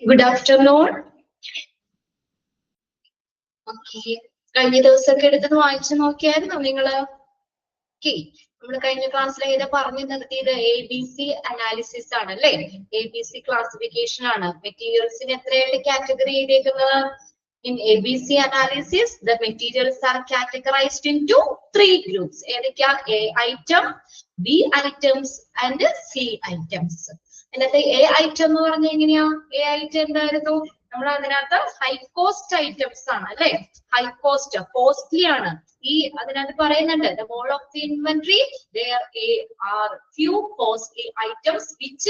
Good afternoon. Okay. കഴിഞ്ഞ ദിവസമൊക്കെ എടുത്ത് വായിച്ചു നോക്കിയായിരുന്നോ നിങ്ങള്? ഓക്കെ, നമ്മള് കഴിഞ്ഞ ക്ലാസ്സിൽ ഏതാ പറഞ്ഞു നിർത്തിയത്? ABC അനാലിസിസ് ആണ് അല്ലെ? ABC ക്ലാസിഫിക്കേഷൻ ആണ്. മെറ്റീരിയൽസിന് എത്രയായിട്ട് കാറ്റഗറി ചെയ്തേക്കുന്നത്? In ABC analysis, the materials are categorized into 3 groups. ഏതൊക്കെയാ? A item, B items and C items. എന്നിട്ട് A item എന്ന് പറഞ്ഞാൽ എങ്ങനെയാ? A item എന്തായിരുന്നു? നമ്മൾ അതിനകത്ത് ഹൈ കോസ്റ്റ് ഐറ്റംസ് ആണ് അല്ലെ? ഹൈ കോസ്റ്റ്, കോസ്റ്റ്ലി ആണ്. ഈ അതിനകത്ത് പറയുന്നുണ്ട് the whole of the inventory there are few costly items which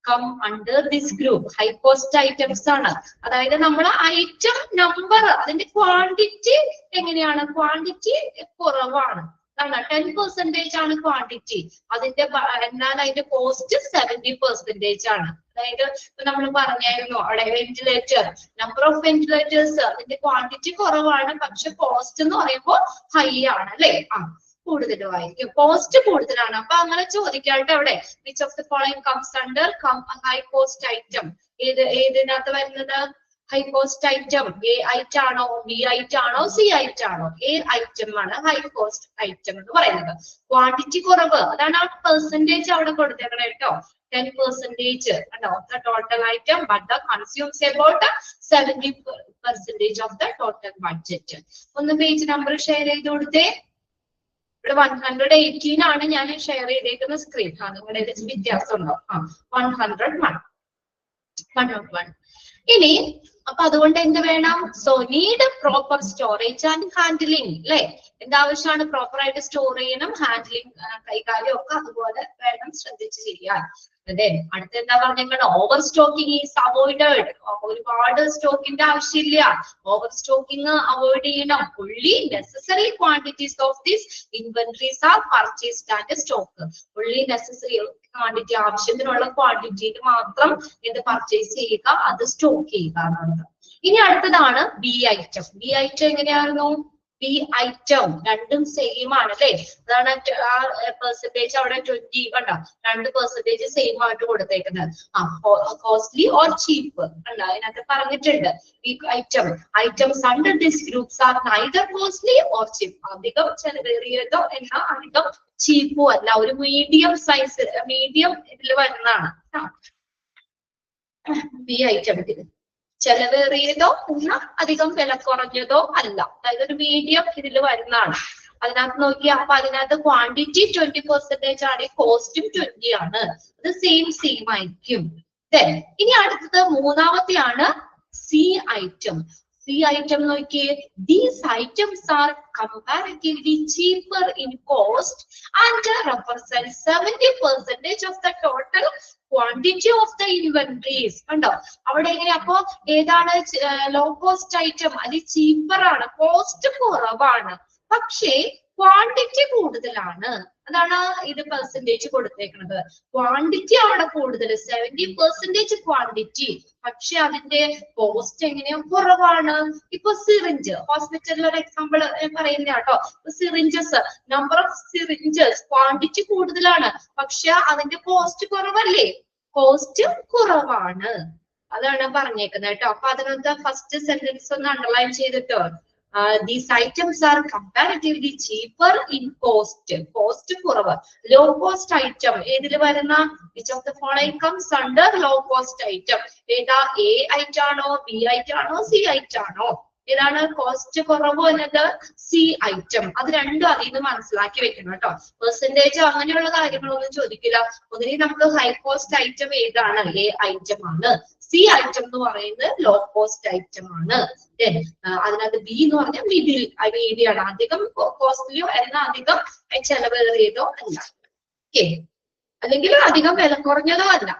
come under this group. High cost items ആണ്. അതായത് നമ്മള് ഐറ്റം നമ്പർ, അതിന്റെ ക്വാണ്ടിറ്റി എങ്ങനെയാണ്? ക്വാണ്ടിറ്റി കുറവാണ്. 10% ആണ് ക്വാണ്ടിറ്റി. അതിന്റെ എന്നാൽ അതിന്റെ കോസ്റ്റ് 70% ആണ്. അതായത് നമ്മൾ പറഞ്ഞായിരുന്നു അവിടെ വെന്റിലേറ്റർ, നമ്പർ ഓഫ് വെന്റിലേറ്റേഴ്സ്, അതിന്റെ ക്വാണ്ടിറ്റി കുറവാണ്, പക്ഷെ കോസ്റ്റ് എന്ന് പറയുമ്പോൾ ഹൈ ആണ് അല്ലെ? കൂടുതലുമായിരിക്കും, കോസ്റ്റ് കൂടുതലാണ്. അപ്പൊ അങ്ങനെ ചോദിക്കാട്ടെ അവിടെ which of the following comes under high cost item? ഏതിനകത്ത് വരുന്നത്? High cost item A item ആണോ, ബി ഐറ്റം ആണോ, സി ഐറ്റം ആണോ? എ ഐറ്റം ആണ് ഹൈ കോസ്റ്റ് ഐറ്റം എന്ന് പറയുന്നത്. ക്വാണ്ടിറ്റി കുറവ്, അതാണ് ആ പെർസെന്റേജ് അവിടെ കൊടുത്തേക്കണം കേട്ടോ. 10% of the total item, but the consumes about 70% of the total budget. ഒന്ന് പേജ് നമ്പർ ഷെയർ ചെയ്ത് കൊടുത്തേ. ഇവിടെ 118 ആണ് ഞാൻ ഷെയർ ചെയ്തേക്കുന്ന സ്ക്രീൻ. നിങ്ങളുടെ വ്യത്യാസം ഉണ്ടോ? 101. ഇനി അപ്പൊ അതുകൊണ്ട് എന്ത് വേണം? So need proper storage and handling അല്ലെ? എന്താവശ്യമാണ്? പ്രോപ്പർ ആയിട്ട് സ്റ്റോർ ചെയ്യണം, ഹാൻഡിലിംഗ് കൈകാര്യം ഒക്കെ അതുപോലെ വേണം ശ്രദ്ധിച്ച് ചെയ്യാൻ. അതെ, അടുത്ത എന്താ പറഞ്ഞേക്കണം? Over stocking is avoided. ഒരുപാട് സ്റ്റോക്കിന്റെ ആവശ്യമില്ല. ഓവർ സ്റ്റോക്കിംഗ് അവോയ്ഡ് ചെയ്യണം. only necessary quantities of this inventories are purchased and stocked. only necessary quantity, ആവശ്യത്തിനുള്ള ക്വാണ്ടിറ്റിയിൽ മാത്രം ഇത് പർച്ചേസ് ചെയ്യുക, അത് സ്റ്റോക്ക് ചെയ്യുക എന്നാണ്. ഇനി അടുത്തതാണ് ബി ഐറ്റം. ബി ഐറ്റം എങ്ങനെയായിരുന്നു? ബി ഐറ്റം രണ്ടും സെയിം ആണ് അല്ലെ? അതാണ് ആ പെർസെന്റേജ് അവിടെ 20 കണ്ടോ? 2% സെയിം ആയിട്ട് കൊടുത്തേക്കുന്നത്. കോസ്റ്റ്ലി ഓർ ചീപ്പ് കണ്ടോ? അതിനകത്ത് പറഞ്ഞിട്ടുണ്ട് B item. Items under this groups are neither costly or cheap. അധികം ചെലവേറിയതോ എന്നാൽ അധികം ചീപ്പും അല്ല, ഒരു മീഡിയം സൈസ്, മീഡിയം ഇതിൽ വരുന്നതാണ് ബി ഐറ്റം. ചെലവേറിയതോ എന്നാൽ അധികം വില കുറഞ്ഞതോ അല്ല, അതായത് ഒരു മീഡിയം ഇതിൽ വരുന്നതാണ്. അതിനകത്ത് നോക്കിയാൽ അപ്പൊ അതിനകത്ത് ക്വാണ്ടിറ്റി 20% ആണ്, കോസ്റ്റും 20 ആണ്. അത് സെയിം ആയിരിക്കും. ഇനി അടുത്തത് മൂന്നാമത്തെയാണ് സി ഐറ്റം. സി ഐറ്റം നോക്കിയേ. These items are comparatively cheaper in cost and represent 70% of the total quantity of the inventories. കണ്ടോ അവിടെ എങ്ങനെ? അപ്പൊ ഏതാണ് ലോ കോസ്റ്റ് ഐറ്റം? അത് ചീപ്പർ ആണ്, കോസ്റ്റ് കുറവാണ്, പക്ഷേ ക്വാണ്ടിറ്റി കൂടുതലാണ്. അതാണ് ഇത് പെർസെന്റേജ് കൊടുത്തേക്കുന്നത്. ക്വാണ്ടിറ്റി അവിടെ കൂടുതൽ, 70% ക്വാണ്ടിറ്റി, പക്ഷെ അതിന്റെ കോസ്റ്റ് എങ്ങനെയാ? കുറവാണ്. ഇപ്പൊ സിറിഞ്ച്, ഹോസ്പിറ്റലിൽ ഒരു എക്സാമ്പിൾ പറയുന്ന കേട്ടോ. Syringes, number of syringes quantity കൂടുതലാണ്, പക്ഷെ അതിന്റെ കോസ്റ്റ് കുറവല്ലേ? കോസ്റ്റ് കുറവാണ്, അതാണ് പറഞ്ഞേക്കുന്നത് കേട്ടോ. അപ്പൊ അതിനകത്ത് ഫസ്റ്റ് സെന്റൻസ് ഒന്ന് അണ്ടർലൈൻ ചെയ്തിട്ടോ. These items are comparatively cheaper in cost. Cost കുറവ്. ലോ കോസ്റ്റ് ഐറ്റം ഏതിൽ വരുന്ന? which of the following comes under low cost item? ഏതാ? എ ഐറ്റം ആണോ, ബി ഐറ്റം ആണോ, സി ഐറ്റം ആണോ? ഏതാണ് കോസ്റ്റ് കുറവ് എന്നത്? C item. അത് രണ്ടും അതിൽ നിന്ന് മനസ്സിലാക്കി വെക്കണം കേട്ടോ. പെർസെന്റേജ് അങ്ങനെയുള്ള കാര്യങ്ങളൊന്നും ചോദിക്കില്ല. ഒന്നിനെ നമുക്ക് ഹൈ കോസ്റ്റ് ഐറ്റം ഏതാണ്? എ ഐറ്റം ആണ്. സി ഐറ്റം എന്ന് പറയുന്നത് ലോ കോസ്റ്റ് ഐറ്റം ആണ്. അതിനകത്ത് ബി എന്ന് പറഞ്ഞാൽ മീഡിയാണ്, അധികം കോസ്റ്റ്ലിയോ എന്നാൽ അധികം ചെലവേറിയതോ അല്ല. ഓക്കെ, അല്ലെങ്കിൽ അധികം വില കുറഞ്ഞതോ അല്ല,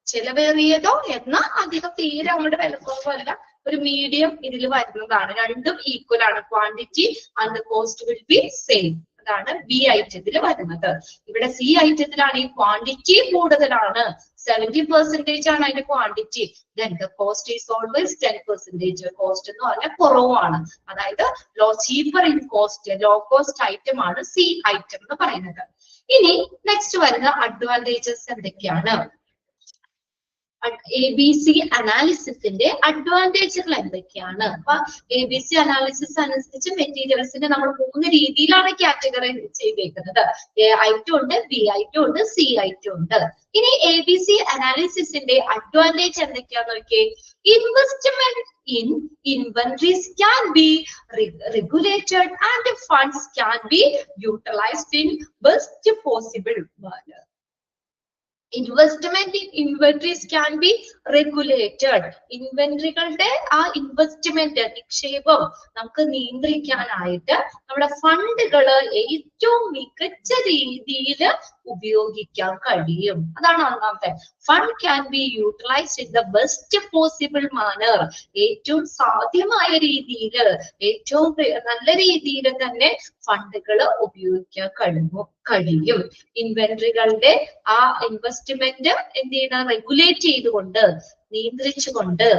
ചെലവേറിയതോ എന്നാൽ അധികം തീരെ അങ്ങോട്ട് വില കുറവോ അല്ല, ഒരു മീഡിയം ഇതിൽ വരുന്നതാണ്. രണ്ടും ഈക്വൽ ആണ്. Quantity and cost will be same. വരുന്നതാണ് ബി ഐറ്റത്തിൽ വരുന്നത്. ഇവിടെ സി ഐറ്റത്തിലാണ് ഈ ക്വാണ്ടിറ്റി കൂടുതലാണ്, 70% ആണ് അതിന്റെ quantity. Then the cost is always 10%. Cost എന്ന് പറഞ്ഞാൽ കുറവാണ്, അതായത് cheaper in cost, low cost item ആണ് സി ഐറ്റം എന്ന് പറയുന്നത്. ഇനി നെക്സ്റ്റ് വരുന്ന അഡ്വാൻറ്റേജസ് എന്തൊക്കെയാണ്? ABC അനാലിസിസിന്റെ അഡ്വാൻറ്റേജുകൾ എന്തൊക്കെയാണ്? അപ്പൊ ABC അനാലിസിസ് അനുസരിച്ച് മെറ്റീരിയൽസിനെ നമ്മൾ 3 രീതിയിലാണ് കാറ്റഗറി ചെയ്തേക്കുന്നത്. എ ഐറ്റം ഉണ്ട്, ബി ഐറ്റം ഉണ്ട്, സി ഐറ്റം ഉണ്ട്. ഇനി ABC അനാലിസിസിന്റെ അഡ്വാൻറ്റേജ് എന്തൊക്കെയാന്ന് നോക്കിയേ. Investment in inventories can be regulated and funds can be utilized in best possible manner. Investment in inventories can be regulated. ഇൻവെന്ററികളുടെ ആ ഇൻവെസ്റ്റ്മെന്റ്, നിക്ഷേപം നമുക്ക് നിയന്ത്രിക്കാനായിട്ട് നമ്മുടെ ഫണ്ടുകള് ഏറ്റവും മികച്ച രീതിയിൽ ഉപയോഗിക്കാൻ കഴിയും. അതാണ് ഒന്നാമത്തെ. Fund can be utilised in the best possible manner. ഏറ്റവും സാധ്യമായ രീതിയിൽ, ഏറ്റവും നല്ല രീതിയിൽ തന്നെ ഫണ്ടുകൾ ഉപയോഗിക്കാൻ കഴിയും. ഇൻവെന്ററികളുടെ ആ ഇൻവെസ്റ്റ്മെന്റ് എന്ത് ചെയ്യണം? റെഗുലേറ്റ് ചെയ്തുകൊണ്ട്, നിയന്ത്രിച്ചുകൊണ്ട്.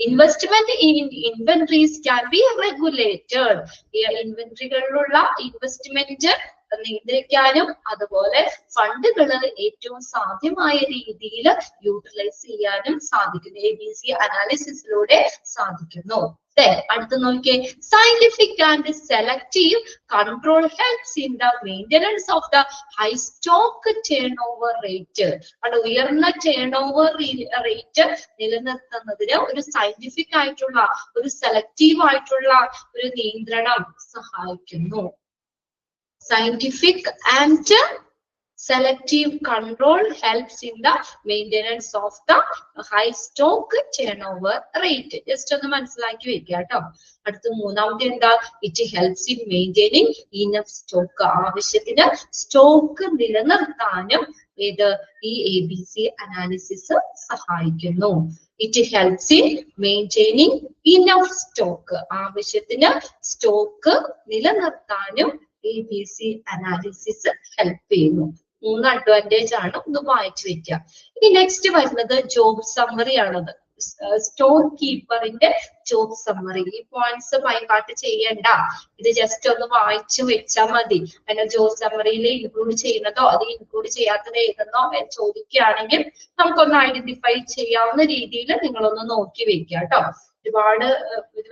Investment in inventories can be regulated. ഇൻവെന്ററികളിലുള്ള ഇൻവെസ്റ്റ്മെന്റ് നിയന്ത്രിക്കാനും അതുപോലെ ഫണ്ടുകൾ ഏറ്റവും സാധ്യമായ രീതിയിൽ യൂട്ടിലൈസ് ചെയ്യാനും സാധിക്കുന്നു. ABC അനാലിസിസിലൂടെ സാധിക്കുന്നു. അടുത്ത് നോക്കിയേ. Scientific and selective control helps in the maintenance of the high stock turn over rate. അത് ഉയർന്ന ടേൺ ഓവർ റേറ്റ് നിലനിർത്തുന്നതിന് ഒരു സയന്റിഫിക് ആയിട്ടുള്ള, ഒരു സെലക്റ്റീവ് ആയിട്ടുള്ള ഒരു നിയന്ത്രണം സഹായിക്കുന്നു. Scientific and selective control helps in the maintenance of the high stock turnover rate. Just ഒന്ന് മനസ്സിലാക്കി വെക്കുക കേട്ടോ. അടുത്ത മൂന്നാമത്തെ എന്താ? It helps in maintaining enough stock. ആവശ്യത്തിന് സ്റ്റോക്ക് നിലനിർത്താനും ഈ ABC അനാലിസിസ് സഹായിക്കുന്നു. It helps in maintaining enough stock. ആവശ്യത്തിന് സ്റ്റോക്ക് നിലനിർത്താനും ABC അനാലിസിസ് ഹെൽപ്പ് ചെയ്യുന്നു. 3 അഡ്വാൻറ്റേജ് ആണ്. ഒന്ന് വായിച്ചു വെക്കുക. ഇനി നെക്സ്റ്റ് വരുന്നത് ജോബ് സമ്മറി ആണത്. സ്റ്റോർ കീപ്പറിന്റെ ജോബ് സമ്മറി. ഈ പോയിന്റ്സ് ബൈഹാർട്ട് ചെയ്യണ്ട, ഇത് ജസ്റ്റ് ഒന്ന് വായിച്ചു വെച്ചാൽ മതി. അതിന്റെ ജോബ് സമ്മറിയിൽ ഇൻക്ലൂഡ് ചെയ്യുന്നതോ അത് ഇൻക്ലൂഡ് ചെയ്യാത്തത് ഏതെന്നോ ചോദിക്കുകയാണെങ്കിൽ നമുക്കൊന്ന് ഐഡന്റിഫൈ ചെയ്യാവുന്ന രീതിയിൽ നിങ്ങളൊന്ന് നോക്കി വെക്കുക കേട്ടോ. ഒരുപാട്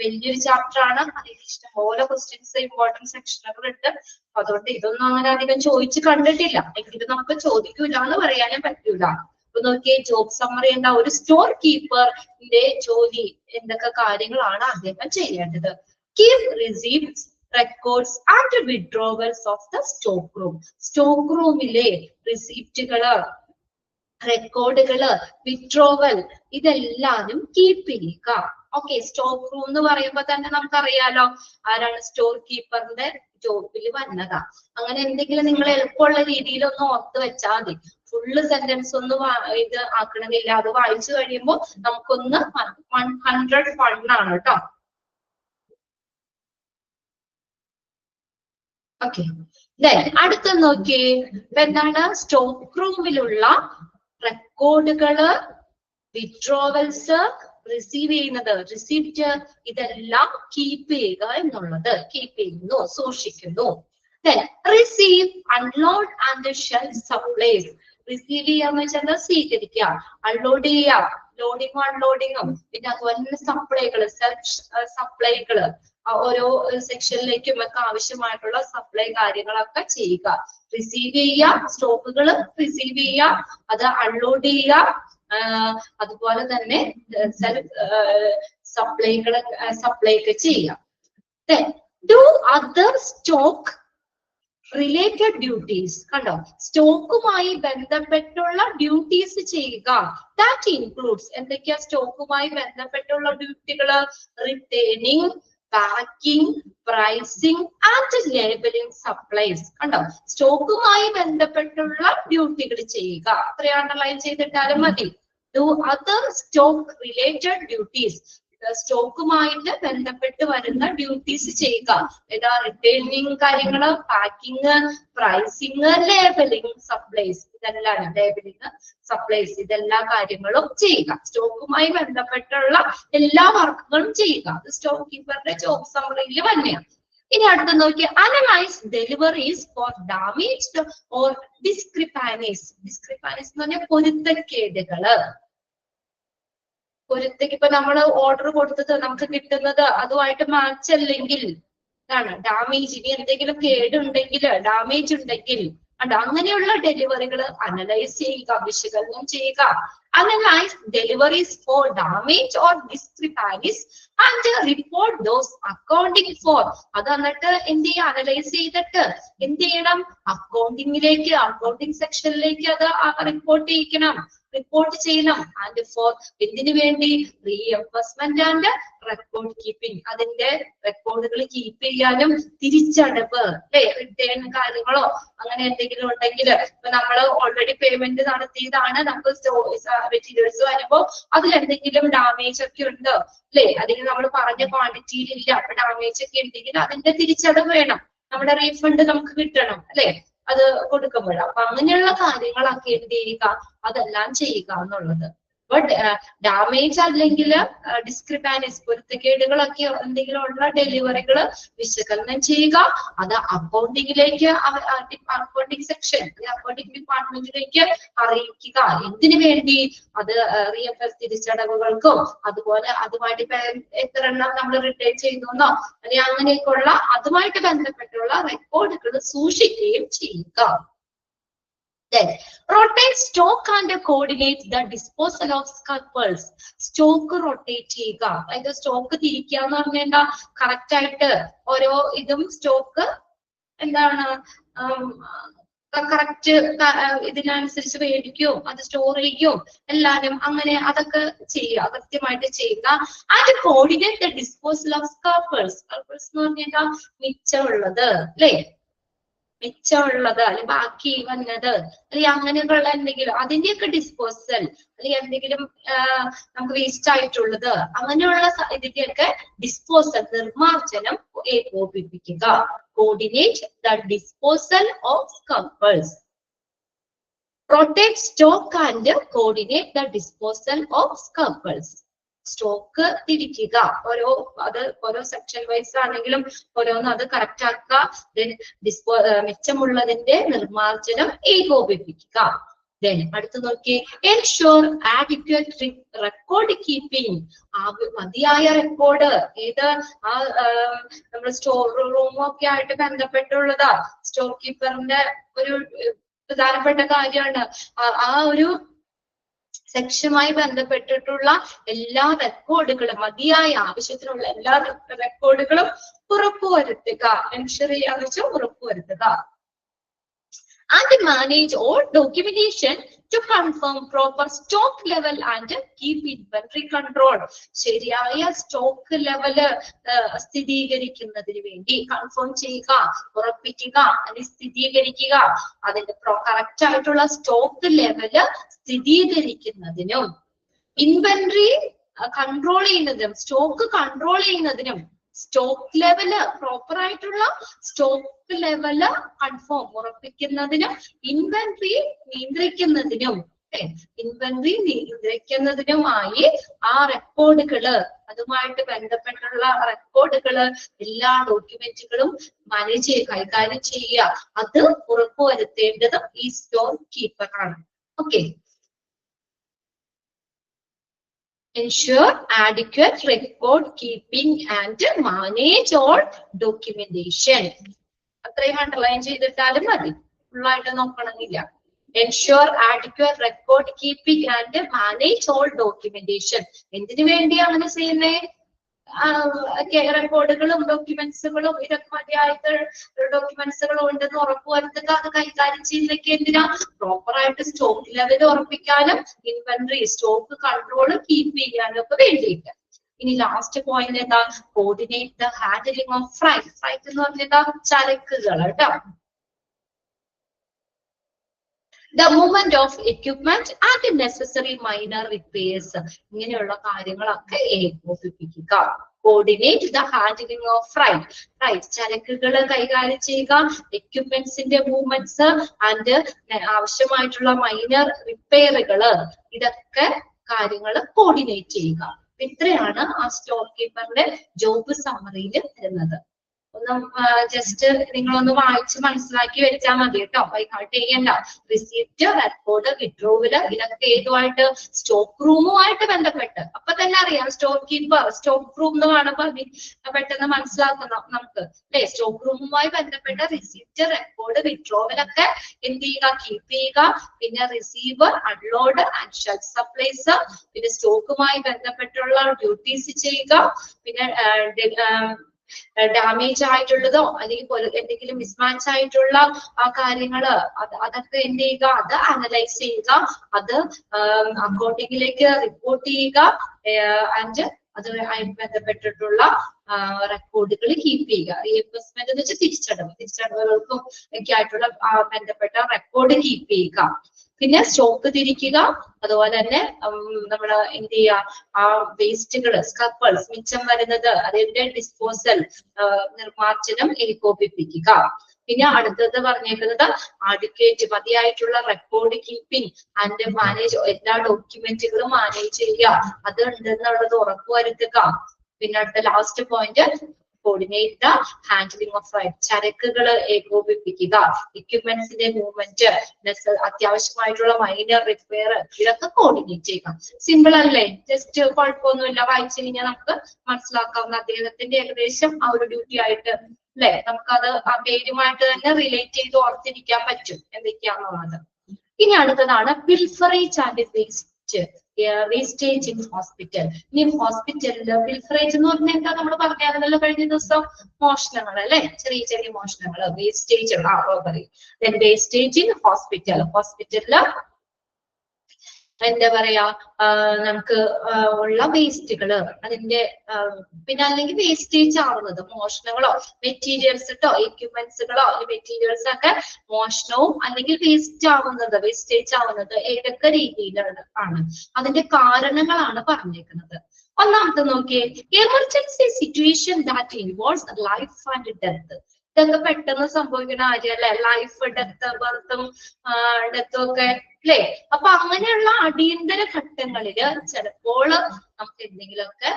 വലിയൊരു ചാപ്റ്റർ ആണ്, അതിൽ ഇഷ്ടംപോലെ ക്വസ്റ്റ്യൻസ്, ഇമ്പോർട്ടൻറ്റ് സെക്ഷനുകൾ ഉണ്ട്. അതുകൊണ്ട് ഇതൊന്നും അങ്ങനെ അധികം ചോദിച്ചു കണ്ടിട്ടില്ല, എങ്കിലും നമുക്ക് ചോദിക്കൂല എന്ന് പറയാനും പറ്റൂല. അപ്പൊ നോക്കിയേ, ജോബ് സമ്മറി എന്താ? ഒരു സ്റ്റോർ കീപ്പറിന്റെ ജോലി എന്തൊക്കെ കാര്യങ്ങളാണ് അദ്ദേഹം ചെയ്യേണ്ടത്? Keep receipts, records and withdrawals of the stock room. Stock റൂമിലെ റിസീപ്റ്റുകള്, റെക്കോർഡുകള്, വിഡ്രോവൽ ഇതെല്ലാനും കീപ്പ് ചെയ്യുക. ഓക്കെ, സ്റ്റോക്ക് റൂം എന്ന് പറയുമ്പോ തന്നെ നമുക്കറിയാലോ ആരാണ് സ്റ്റോർ കീപ്പറിന്റെ ജോബിൽ വന്നതാ. അങ്ങനെ എന്തെങ്കിലും നിങ്ങൾ എളുപ്പമുള്ള രീതിയിൽ ഒന്ന് ഓർത്ത് വെച്ചാൽ മതി. ഫുള്ള് സെന്റൻസ് ഒന്നും ഇത് ആക്കണമെന്നില്ല. അത് വായിച്ചു കഴിയുമ്പോൾ നമുക്കൊന്ന് 101 ആണ് കേട്ടോ. ഓക്കെ, അടുത്ത നോക്കിയേ. എന്താണ്? സ്റ്റോക്ക് റൂമിലുള്ള റെക്കോർഡുകള്, വിഡ്രോവൽസ്, റിസീവ് ചെയ്യുന്നത്, റിസിപ്റ്റ്, ഇതെല്ലാം കീപ്പ് ചെയ്യുക എന്നുള്ളത്. കീപ്പ് ചെയ്യുന്നു, സൂക്ഷിക്കുന്നു. Receive, unload and shell supplies. Receive ചെയ്യാന്ന് വെച്ചാൽ സ്വീകരിക്കുക, അൺലോഡ് ചെയ്യുക, ലോഡിങ്ങും അൺലോഡിങ്ങും, പിന്നെ അതുപോലെ സപ്ലൈകള്, സെൽഫ് സപ്ലൈകള്, ഓരോ സെക്ഷനിലേക്കും ഒക്കെ ആവശ്യമായിട്ടുള്ള സപ്ലൈ കാര്യങ്ങളൊക്കെ ചെയ്യുക. റിസീവ് ചെയ്യുക, സ്റ്റോക്കുകൾ റിസീവ് ചെയ്യുക, അത് അൺലോഡ് ചെയ്യുക, അതുപോലെ തന്നെ സെൽഫ് സപ്ലൈ ഒക്കെ ചെയ്യാം. Do other stock related duties. കണ്ടോ, സ്റ്റോക്കുമായി ബന്ധപ്പെട്ടുള്ള ഡ്യൂട്ടീസ് ചെയ്യുക. ദാറ്റ് ഇൻക്ലൂഡ്സ്, എന്തൊക്കെയാ സ്റ്റോക്കുമായി ബന്ധപ്പെട്ടുള്ള ഡ്യൂട്ടികള്? Returning, packing, pricing and labelling supplies. കണ്ടോ, സ്റ്റോക്കുമായി ബന്ധപ്പെട്ടുള്ള ഡ്യൂട്ടികൾ ചെയ്യുക. അത്രയും അണ്ടർലൈൻ ചെയ്തിട്ടാലും മതി. Do other stock related duties. സ്റ്റോക്കുമായിട്ട് ബന്ധപ്പെട്ട് വരുന്ന ഡ്യൂട്ടീസ് ചെയ്യുക. ഏതാ? റിട്ടേണിങ് കാര്യങ്ങള്, പാക്കിങ്, പ്രൈസിങ്, ലേബലിംഗ്, സപ്ലൈസ്, ഇതെല്ലാം ലേബലിംഗ്, സപ്ലൈസ്, ഇതെല്ലാ കാര്യങ്ങളും ചെയ്യുക. സ്റ്റോക്കുമായി ബന്ധപ്പെട്ടുള്ള എല്ലാ വർക്കുകളും ചെയ്യുക. അത് സ്റ്റോക്ക് കീപ്പറുടെ ജോബ് സമ്മറിയിൽ തന്നെയാണ്. ഇനി അടുത്ത് നോക്കി, analyse deliveries for damaged or discrepancies. Discrepancies എന്ന് പറഞ്ഞാൽ പൊരുത്തക്കേടുകള്. ഇപ്പൊ നമ്മൾ ഓർഡർ കൊടുത്തത് നമുക്ക് കിട്ടുന്നത് അതുമായിട്ട് മാച്ച് അല്ലെങ്കിൽ ഡാമേജ്, ഇനി എന്തെങ്കിലും കേടുണ്ടെങ്കിൽ, ഡാമേജ് ഉണ്ടെങ്കിൽ അങ്ങനെയുള്ള ഡെലിവറികൾ അനലൈസ് ചെയ്യുക, വിശകലനം ചെയ്യുക. Analyse deliveries for damage or discrepancies and report those accounting for. അത് എന്നിട്ട് എന്ത് ചെയ്യുക? അനലൈസ് ചെയ്തിട്ട് എന്ത് ചെയ്യണം? അക്കൗണ്ടിങ്ങിലേക്ക്, അക്കൗണ്ടിങ് സെക്ഷനിലേക്ക് അത് റിപ്പോർട്ട് ചെയ്യണം. ആൻഡ് ഫോർ എന്തിനു വേണ്ടി? റീഎംബേഴ്സ്മെന്റ് ആൻഡ് റെക്കോർഡ് കീപ്പിംഗ്. അതിന്റെ റെക്കോർഡുകൾ കീപ്പ് ചെയ്യാനും തിരിച്ചടവ്, റിട്ടേൺ കാര്യങ്ങളോ അങ്ങനെ എന്തെങ്കിലും ഉണ്ടെങ്കിൽ, ഇപ്പൊ നമ്മൾ ഓൾറെഡി പേയ്മെന്റ് നടത്തിയതാണ്, നമുക്ക് മെറ്റീരിയൽസ് വരുമ്പോ അതിലെന്തെങ്കിലും ഡാമേജ് ഒക്കെ ഉണ്ട്, അല്ലെങ്കിൽ നമ്മൾ പറഞ്ഞ ക്വാണ്ടിറ്റിയിൽ ഇല്ല, അപ്പൊ ഡാമേജ് ഒക്കെ ഉണ്ടെങ്കിൽ അതിന്റെ തിരിച്ചടവ് വേണം, നമ്മുടെ റീഫണ്ട് നമുക്ക് കിട്ടണം, അത് കൊടുക്കുമ്പോൾ. അപ്പൊ അങ്ങനെയുള്ള കാര്യങ്ങളൊക്കെ എന്ത് ചെയ്യുക? അതെല്ലാം ചെയ്യുക എന്നുള്ളത്. ബട്ട് ഡാമേജ് അല്ലെങ്കിൽ ഡിസ്ക്രിപ്പാനീസ്, പൊരുത്തക്കേടുകളൊക്കെ എന്തെങ്കിലും ഉള്ള ഡെലിവറികൾ വിശകലനം ചെയ്യുക. അത് അക്കൗണ്ടിങ്ങിലേക്ക്, അക്കൗണ്ടിങ് സെക്ഷൻ, അക്കൗണ്ടിങ് ഡിപ്പാർട്ട്മെന്റിലേക്ക് അറിയിക്കുക. എന്തിനു വേണ്ടി? അത് തിരിച്ചടവുകൾക്കും അതുപോലെ അതുമായിട്ട് എത്ര എണ്ണം നമ്മൾ റിട്ടേൺ ചെയ്യുന്നോ അല്ലെങ്കിൽ അങ്ങനെയൊക്കെയുള്ള അതുമായിട്ട് ബന്ധപ്പെട്ടുള്ള റെക്കോർഡുകൾ സൂക്ഷിക്കുകയും ചെയ്യുക. Then rotate stock and coordinate the disposal of scalpers. Stock rotate ചെയ്യുക, അതായത് സ്റ്റോക്ക് തിരിക്കുക എന്ന് പറഞ്ഞാൽ കറക്റ്റ് ആയിട്ട് ഓരോ ഇതും സ്റ്റോക്ക് കറക്റ്റ് ഇതിനനുസരിച്ച് മേടിക്കും, അത് സ്റ്റോർ ചെയ്യും, എല്ലാരും അങ്ങനെ അതൊക്കെ ചെയ്യുക, കൃത്യമായിട്ട് ചെയ്യുക. And coordinate the disposal of scrappers. Scrappers എന്ന് പറഞ്ഞാൽ മിച്ചമുള്ളത്, മിച്ചമുള്ളത് അല്ലെങ്കിൽ ബാക്കി വന്നത് അല്ലെങ്കിൽ അങ്ങനെയുള്ള എന്തെങ്കിലും അതിന്റെയൊക്കെ ഡിസ്പോസൽ, അല്ലെങ്കിൽ എന്തെങ്കിലും നമുക്ക് വേസ്റ്റ് ആയിട്ടുള്ളത്, അങ്ങനെയുള്ള ഇതിന്റെയൊക്കെ ഡിസ്പോസൽ, നിർമ്മാർജ്ജനം ഏകോപിപ്പിക്കുക. Coordinate the disposal of scrappers. Protect stock and coordinate the disposal of scalpers. Stock തിരിക്കുക, ഓരോ സെക്ഷൻ വൈസ് ആണെങ്കിലും ഓരോന്ന് അത് കറക്റ്റ് ആക്കുക. മിച്ചമുള്ളതിന്റെ നിർമ്മാർജ്ജനം ഏകോപിപ്പിക്കുക. അടുത്ത് നോക്കി, എൻഷുർ ആഡിക്വേറ്റ് റെക്കോർഡ് കീപ്പിംഗ്. മതിയായ റെക്കോർഡ്, നമ്മുടെ സ്റ്റോർ റൂമൊക്കെ ആയിട്ട് ബന്ധപ്പെട്ടുള്ളതാ സ്റ്റോർ കീപ്പറിന്റെ ഒരു പ്രധാനപ്പെട്ട കാര്യമാണ്. ആ ഒരു സെക്ഷനുമായി ബന്ധപ്പെട്ടിട്ടുള്ള എല്ലാ റെക്കോർഡുകളും, മതിയായ ആവശ്യത്തിനുള്ള എല്ലാ റെക്കോർഡുകളും ഉറപ്പുവരുത്തുക. എൻഷുർ ചെയ്യാന്ന് വെച്ചാൽ ഉറപ്പുവരുത്തുക. And manage all documentation to confirm proper stock level and keep inventory control. ശരിയായ സ്റ്റോക്ക് ലെവല് സ്ഥിരീകരിക്കുന്നതിന് വേണ്ടി കൺഫേം ചെയ്യുക, ഉറപ്പിക്കുക, അല്ലെങ്കിൽ സ്ഥിരീകരിക്കുക. അതിന്റെ കറക്റ്റ് ആയിട്ടുള്ള സ്റ്റോക്ക് ലെവല് സ്ഥിരീകരിക്കുന്നതിനും ഇൻവെന്ററി കൺട്രോൾ ചെയ്യുന്നതിനും സ്റ്റോക്ക് കൺട്രോൾ ചെയ്യുന്നതിനും സ്റ്റോക്ക് ലെവല് പ്രോപ്പർ ആയിട്ടുള്ള സ്റ്റോക്ക് ലെവല് കൺഫേം ഉറപ്പിക്കുന്നതിനും ഇൻവെന്ററി നിയന്ത്രിക്കുന്നതിനുമായി ആ റെക്കോർഡുകള്, അതുമായിട്ട് ബന്ധപ്പെട്ടുള്ള റെക്കോർഡുകള്, എല്ലാ ഡോക്യുമെന്റുകളും കൈകാര്യം ചെയ്യുക. അത് ഉറപ്പുവരുത്തേണ്ടത് ഈ സ്റ്റോർ കീപ്പറാണ്. Okay. Ensure adequate record keeping and manage all documentation. അത്രയും അണ്ടർലൈൻ ചെയ്തിട്ടാലും മതി, ഫുള്ളായിട്ട് നോക്കണമെന്നില്ല. Ensure adequate record keeping and manage all documentation. എന്തിനു വേണ്ടി അങ്ങനെ ചെയ്യുന്നേ? റെക്കോർഡുകളും ഡോക്യുമെന്റ്സുകളും ഇതൊക്കെ മതിയായിട്ട് ഡോക്യുമെന്റ്സുകളും ഉണ്ടെന്ന് ഉറപ്പുവരുത്തുക. അത് കൈകാര്യം ചെയ്യുന്നതൊക്കെ എന്തിനാ? പ്രോപ്പർ ആയിട്ട് സ്റ്റോക്ക് ലെവൽ ഉറപ്പിക്കാനും ഇൻവെന്ററി സ്റ്റോക്ക് കൺട്രോൾ കീപ്പ് ചെയ്യാനും ഒക്കെ വേണ്ടിയിട്ട്. ഇനി ലാസ്റ്റ് പോയിന്റ് എന്താ? Coordinate the handling of freight. Freight എന്ന് പറഞ്ഞാൽ ചരക്കുകൾ കേട്ടോ. the movement of equipment and necessary minor repairs. ഇങ്ങനെയുള്ള കാര്യങ്ങളൊക്കെ ഏകോപിപ്പിക്കുക. Coordinate the handling of freight ചരക്കുകൾ കൈകാര്യം ചെയ്യുക, എക്യുപ്മെന്റ്സിന്റെ മൂവ്മെന്റ്സ് ആൻഡ് ആവശ്യമായിട്ടുള്ള മൈനർ റിപ്പയറുകള്, ഇതൊക്കെ കാര്യങ്ങൾ കോർഡിനേറ്റ് ചെയ്യുക. ഇത്രയാണ് ആ സ്റ്റോർ കീപ്പറിന്റെ ജോബ് സമ്മറിയിൽ വരുന്നത്. ഒന്ന് ജസ്റ്റ് നിങ്ങളൊന്ന് വായിച്ച് മനസ്സിലാക്കി വെച്ചാൽ മതി കേട്ടോ. ബൈഹാർട്ട് ചെയ്യണ്ട. റിസീപ്റ്റ്, റെക്കോർഡ്, വിഡ്രോവല്, ഇതൊക്കെ ഏതുമായിട്ട് സ്റ്റോക്ക് റൂമുമായിട്ട് ബന്ധപ്പെട്ട്. അപ്പൊ തന്നെ അറിയാം സ്റ്റോർ കീപ്പർ, സ്റ്റോക്ക് റൂം എന്ന് കാണുമ്പോൾ പെട്ടെന്ന് മനസ്സിലാക്കണം നമുക്ക് അല്ലെ. സ്റ്റോക്ക് റൂമുമായി ബന്ധപ്പെട്ട റിസീപ്റ്റ്, റെക്കോർഡ്, വിഡ്രോവലൊക്കെ എന്ത് ചെയ്യുക, കീപ്പ് ചെയ്യുക. പിന്നെ receiver, unload and shelf supplies, പിന്നെ സ്റ്റോക്കുമായി ബന്ധപ്പെട്ടുള്ള ഡ്യൂട്ടീസ് ചെയ്യുക. പിന്നെ ഡാമേജ് ആയിട്ടുള്ളതോ അല്ലെങ്കിൽ എന്തെങ്കിലും മിസ്മാച്ച് ആയിട്ടുള്ള കാര്യങ്ങള് അതൊക്കെ എന്ത് ചെയ്യുക, അത് അനലൈസ് ചെയ്യുക, അത് അക്കൗണ്ടിങ്ങിലേക്ക് റിപ്പോർട്ട് ചെയ്യുക. ആൻഡ് അതുമായി ബന്ധപ്പെട്ടിട്ടുള്ള റെക്കോർഡുകൾ കീപ്പ് ചെയ്യുക. റീഇൻവെസ്റ്റ്മെന്റ് എന്ന് വെച്ചാൽ തിരിച്ചടവുകൾക്കും ഒക്കെ ആയിട്ടുള്ള ബന്ധപ്പെട്ട റെക്കോർഡ് കീപ്പ് ചെയ്യുക. പിന്നെ സ്റ്റോക്ക് തിരിക്കുക. അതുപോലെ തന്നെ നമ്മള് എന്ത് ചെയ്യുക, ആ വേസ്റ്റുകള്, സ്ക്രാപ്പേഴ്സ്, മിച്ചം വരുന്നത് അതിന്റെ ഡിസ്പോസൽ, നിർമ്മാർജ്ജനം ഏകോപിപ്പിക്കുക. പിന്നെ അടുത്തത് പറഞ്ഞേക്കുന്നത് അഡ്വക്കേറ്റ്, മതിയായിട്ടുള്ള റെക്കോർഡ് കീപ്പിംഗ് ആൻഡ് മാനേജ്, എല്ലാ ഡോക്യുമെന്റുകളും മാനേജ് ചെയ്യുക, അത് ഉണ്ടെന്നുള്ളത് ഉറപ്പുവരുത്തുക. പിന്നെ അടുത്ത last point, coordinate the handling of freight, ചരക്കുകൾ ഏകോപിപ്പിക്കുക, എക്യുപ്മെന്റ്സിന്റെ മൂവ്മെന്റ്, അത്യാവശ്യമായിട്ടുള്ള മൈനർ റിപ്പയർ, ഇതൊക്കെ കോർഡിനേറ്റ് ചെയ്യുക. സിമ്പിൾ അല്ലേ? ജസ്റ്റ് കുഴപ്പമൊന്നുമില്ല, വായിച്ചു കഴിഞ്ഞാൽ നമുക്ക് മനസ്സിലാക്കാവുന്ന അദ്ദേഹത്തിന്റെ ഏകദേശം ആ ഒരു ഡ്യൂട്ടി ആയിട്ട് അല്ലെ, നമുക്കത് ആ പേരുമായിട്ട് തന്നെ റിലേറ്റ് ചെയ്ത് ഓർത്തിരിക്കാൻ പറ്റും എന്തൊക്കെയാണെന്നുള്ളത്. ഇനി അടുത്തതാണ് പിൽഫറേജ് ആൻഡ് വേസ്റ്റേജ് ഇൻ ഹോസ്പിറ്റൽ. ഇനി ഹോസ്പിറ്റലില് പിൽഫറേജ് എന്ന് പറഞ്ഞാൽ എന്താ, നമ്മൾ പറഞ്ഞായിരുന്നല്ലോ കഴിഞ്ഞ ദിവസം, മോഷണങ്ങൾ അല്ലെ, ചെറിയ ചെറിയ മോഷണങ്ങൾ, വേസ്റ്റേജ്, റോബറി. വേസ്റ്റേജ് ഇൻ ഹോസ്പിറ്റലില് എന്താ പറയാ, നമുക്ക് ഉള്ള വേസ്റ്റുകള്, അതിന്റെ പിന്നെ അല്ലെങ്കിൽ വേസ്റ്റേജ് ആവുന്നത്, മോഷണങ്ങളോ മെറ്റീരിയൽസ് കേട്ടോ, എക്യുപ്മെന്റ്സുകളോ അല്ലെങ്കിൽ മെറ്റീരിയൽസ് ഒക്കെ മോഷണവും അല്ലെങ്കിൽ വേസ്റ്റേജ് ആവുന്നത് ഏതൊക്കെ രീതിയിലാണ് ആണ്, അതിന്റെ കാരണങ്ങളാണ് പറഞ്ഞേക്കുന്നത്. ഒന്നാമത്തെ നോക്കിയേ, emergency situation that involves life and death. ഇതൊക്കെ പെട്ടെന്ന് സംഭവിക്കുന്ന കാര്യമല്ലേ, ലൈഫ്, ഡെത്ത്, ബർത്തും ഡെത്തും ഒക്കെ അല്ലേ. അപ്പൊ അങ്ങനെയുള്ള അടിയന്തര ഘട്ടങ്ങളില് ചിലപ്പോൾ നമുക്ക് എന്തെങ്കിലുമൊക്കെ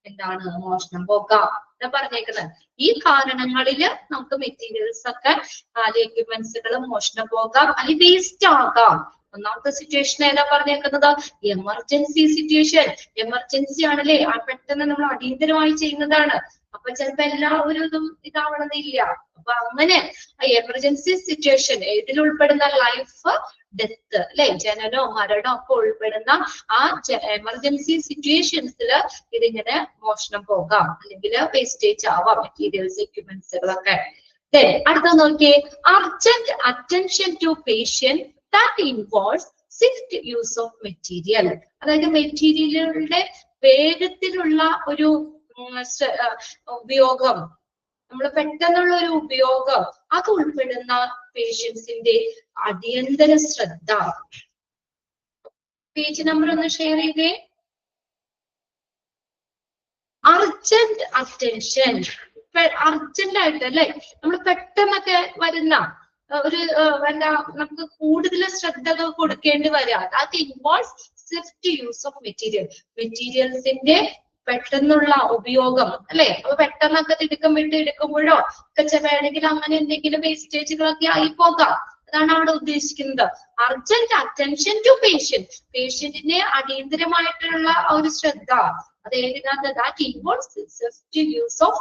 എന്താണ്, മോഷണം പോകാം എന്ന് പറഞ്ഞേക്കുന്നത്. ഈ കാരണങ്ങളില് നമുക്ക് മെറ്റീരിയൽസ് ഒക്കെ, എക്യുപ്മെന്റ്സുകൾ മോഷണം പോകാം, അല്ലെങ്കിൽ വേസ്റ്റ് ആകാം. ഒന്നാമത്തെ സിറ്റുവേഷൻ ഏതാ പറഞ്ഞേക്കുന്നത്, എമർജൻസി സിറ്റുവേഷൻ. എമർജൻസി ആണല്ലേ, പെട്ടെന്ന് നമ്മൾ അടിയന്തരമായി ചെയ്യുന്നതാണ്. അപ്പൊ ചിലപ്പോ എല്ലാവരും ഇതും ഇതാവണമെന്നില്ല. അപ്പൊ അങ്ങനെ എമർജൻസി സിറ്റുവേഷൻ ഇതിൽ ഉൾപ്പെടുന്ന ലൈഫ്, ഡെത്ത് അല്ലെ, ജനനോ മരണോ ഒക്കെ ഉൾപ്പെടുന്ന ആ എമർജൻസി സിറ്റുവേഷൻസിൽ ഇതിങ്ങനെ മോഷണം പോകാം, അല്ലെങ്കിൽ വേസ്റ്റേജ് ആവാം, മെറ്റീരിയൽസ്, എക്യുപ്മെന്റ്സുകളൊക്കെ. അടുത്ത നോക്കിയേ, urgent attention to patient that involves swift use of material. അതായത് മെറ്റീരിയലുകളുടെ വേഗത്തിലുള്ള ഒരു ഉപയോഗം, നമ്മൾ പെട്ടെന്നുള്ള ഒരു ഉപയോഗം, അത് ഉൾപ്പെടുന്ന പേഷ്യൻസിന്റെ അടിയന്തര ശ്രദ്ധ. പേജ് നമ്പർ ഒന്ന് ഷെയർ ചെയ്തേ. അർജന്റ് അറ്റൻഷൻ, അർജന്റ് ആയിട്ട് അല്ലെ, നമ്മൾ പെട്ടെന്നൊക്കെ വരുന്ന ഒരു എന്താ, നമുക്ക് കൂടുതൽ ശ്രദ്ധ കൊടുക്കേണ്ടി വരിക. അത് ഇൻവോൾവ്സ് സ്വിഫ്റ്റ് യൂസ് ഓഫ് മെറ്റീരിയൽസിന്റെ പെട്ടെന്നുള്ള ഉപയോഗം അല്ലെ. അപ്പൊ പെട്ടെന്നൊക്കെ തിടുക്കം വിട്ട് എടുക്കുമ്പോഴോ ഒക്കെ വേണമെങ്കിൽ അങ്ങനെ എന്തെങ്കിലും വേസ്റ്റേജുകളൊക്കെ ആയി പോകാം. അതാണ് അവിടെ ഉദ്ദേശിക്കുന്നത്. അർജന്റ് അറ്റൻഷൻ ടു പേഷ്യന്റിന്റെ അടിയന്തരമായിട്ടുള്ള ഒരു ശ്രദ്ധ, അത് that involves swift use of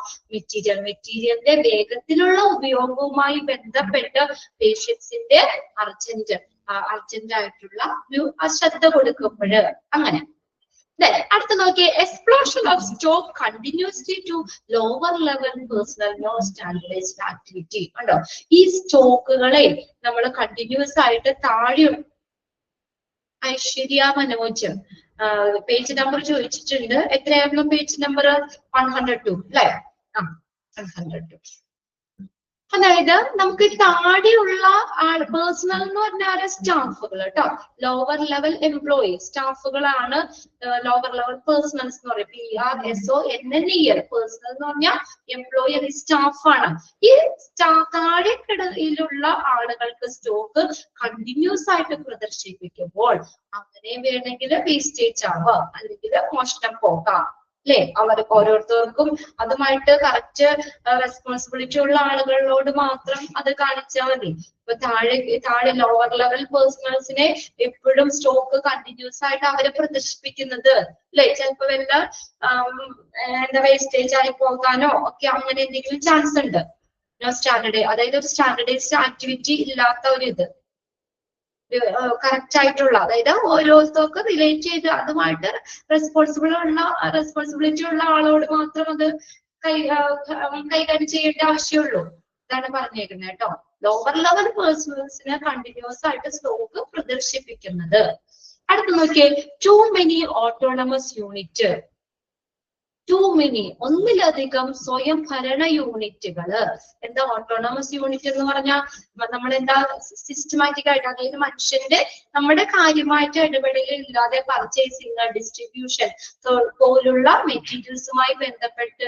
മെറ്റീരിയലിന്റെ വേഗത്തിലുള്ള ഉപയോഗവുമായി ബന്ധപ്പെട്ട് പേഷ്യൻസിന്റെ അർജന്റ് ആയിട്ടുള്ള ഒരു ശ്രദ്ധ കൊടുക്കുമ്പോൾ അങ്ങനെ. അടുത്ത നോക്കിയേ, explosion of stock continuously to lower level personnel non standardised activity. ഉണ്ടോ, ഈ സ്റ്റോക്കുകളെ നമ്മൾ കണ്ടിന്യൂസ് ആയിട്ട് താഴെ. ഐശ്വര്യ മനോജ് പേജ് നമ്പർ ചോദിച്ചിട്ടുണ്ട്. എത്രയായിരുന്നു പേജ് നമ്പർ? 102 അല്ലെ? 102. അതായത് നമുക്ക് താഴെയുള്ള പേഴ്സണൽ എന്ന് പറഞ്ഞാൽ സ്റ്റാഫുകൾ കേട്ടോ, ലോവർ ലെവൽ എംപ്ലോയി സ്റ്റാഫുകളാണ് ലോവർ ലെവൽ പേഴ്സണൽസ് എന്ന് പറയും. PRSONNEL പേഴ്സണൽ എന്ന് പറഞ്ഞാൽ എംപ്ലോയി അല്ലെങ്കിൽ സ്റ്റാഫാണ്. ഈ താഴെക്കിടയിലുള്ള ആളുകൾക്ക് സ്റ്റോക്ക് കണ്ടിന്യൂസ് ആയിട്ട് പ്രദർശിപ്പിക്കുമ്പോൾ അങ്ങനെ വേണമെങ്കിൽ വേസ്റ്റേജ് ആവാം, അല്ലെങ്കിൽ മോഷണം പോകാം അല്ലെ. അവർക്ക് ഓരോരുത്തർക്കും അതുമായിട്ട് കറക്റ്റ് റെസ്പോൺസിബിലിറ്റി ഉള്ള ആളുകളോട് മാത്രം അത് കാണിച്ചാൽ മതി. ഇപ്പൊ താഴെ ലോവർ ലെവൽ പേഴ്സണൽസിനെ എപ്പോഴും സ്റ്റോക്ക് കണ്ടിന്യൂസ് ആയിട്ട് അവരെ പ്രദർശിപ്പിക്കുന്നത് അല്ലെ, ചിലപ്പോ വല്ല എന്താ വേസ്റ്റേജ് ആയി പോകാനോ ഒക്കെ അങ്ങനെ എന്തെങ്കിലും ചാൻസ് ഉണ്ട്. അതായത് ഒരു സ്റ്റാൻഡർഡൈസ്ഡ് ആക്ടിവിറ്റി ഇല്ലാത്ത ഒരു ഇത് കറക്റ്റ് ആയിട്ടുള്ള, അതായത് ഓരോരുത്തർക്ക് റിലേറ്റ് ചെയ്ത് അതുമായിട്ട് റെസ്പോൺസിബിലിറ്റി ഉള്ള ആളോട് മാത്രം അത് കൈകാര്യം ചെയ്യേണ്ട ആവശ്യമുള്ളൂ. ഇതാണ് പറഞ്ഞേക്കുന്നത് കേട്ടോ. ലോവർ ലെവൽ പേഴ്സണൽസിന് കണ്ടിന്യൂസ് ആയിട്ട് സ്റ്റോക്ക് പ്രദർശിപ്പിക്കുന്നത്. അടുത്ത് നോക്കിയേ, ടു മെനി ഓട്ടോണമസ് യൂണിറ്റ്. ഒന്നിലധികം സ്വയം ഭരണ യൂണിറ്റുകള്. എന്താ ഓട്ടോണമസ് യൂണിറ്റ് എന്ന് പറഞ്ഞാൽ നമ്മളെന്താ സിസ്റ്റമാറ്റിക് ആയിട്ട്, അതായത് മനുഷ്യന്റെ നമ്മുടെ കാര്യമായിട്ട് ഇടപെടലിൽ ഇല്ലാതെ പർച്ചേസിങ്, ഡിസ്ട്രിബ്യൂഷൻ പോലുള്ള മെറ്റീരിയൽസുമായി ബന്ധപ്പെട്ട്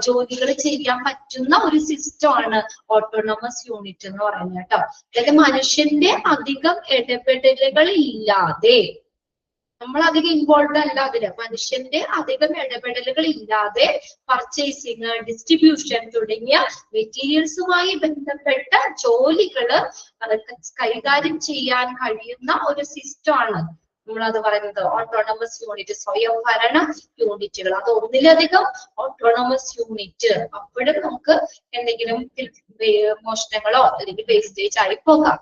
ജോലികൾ ചെയ്യാൻ പറ്റുന്ന ഒരു സിസ്റ്റം ആണ് ഓട്ടോണമസ് യൂണിറ്റ് എന്ന് പറയുന്നത് കേട്ടോ. അതായത് മനുഷ്യന്റെ അധികം ഇടപെടലുകൾ ഇല്ലാതെ, നമ്മൾ അധികം ഇൻവോൾവ് അല്ല അതില്, മനുഷ്യന്റെ അധികം ഇടപെടലുകൾ ഇല്ലാതെ പർച്ചേസിങ്, ഡിസ്ട്രിബ്യൂഷൻ തുടങ്ങിയ മെറ്റീരിയൽസുമായി ബന്ധപ്പെട്ട ജോലികള് കൈകാര്യം ചെയ്യാൻ കഴിയുന്ന ഒരു സിസ്റ്റം ആണ് നമ്മളത് പറയുന്നത് ഓട്ടോണമസ് യൂണിറ്റ്, സ്വയംഭരണ യൂണിറ്റുകൾ. അത് ഒന്നിലധികം ഓട്ടോണമസ് യൂണിറ്റ്. അപ്പോഴും നമുക്ക് എന്തെങ്കിലും മോഷണങ്ങളോ അല്ലെങ്കിൽ വേസ്റ്റേജ് ആയി പോകാം.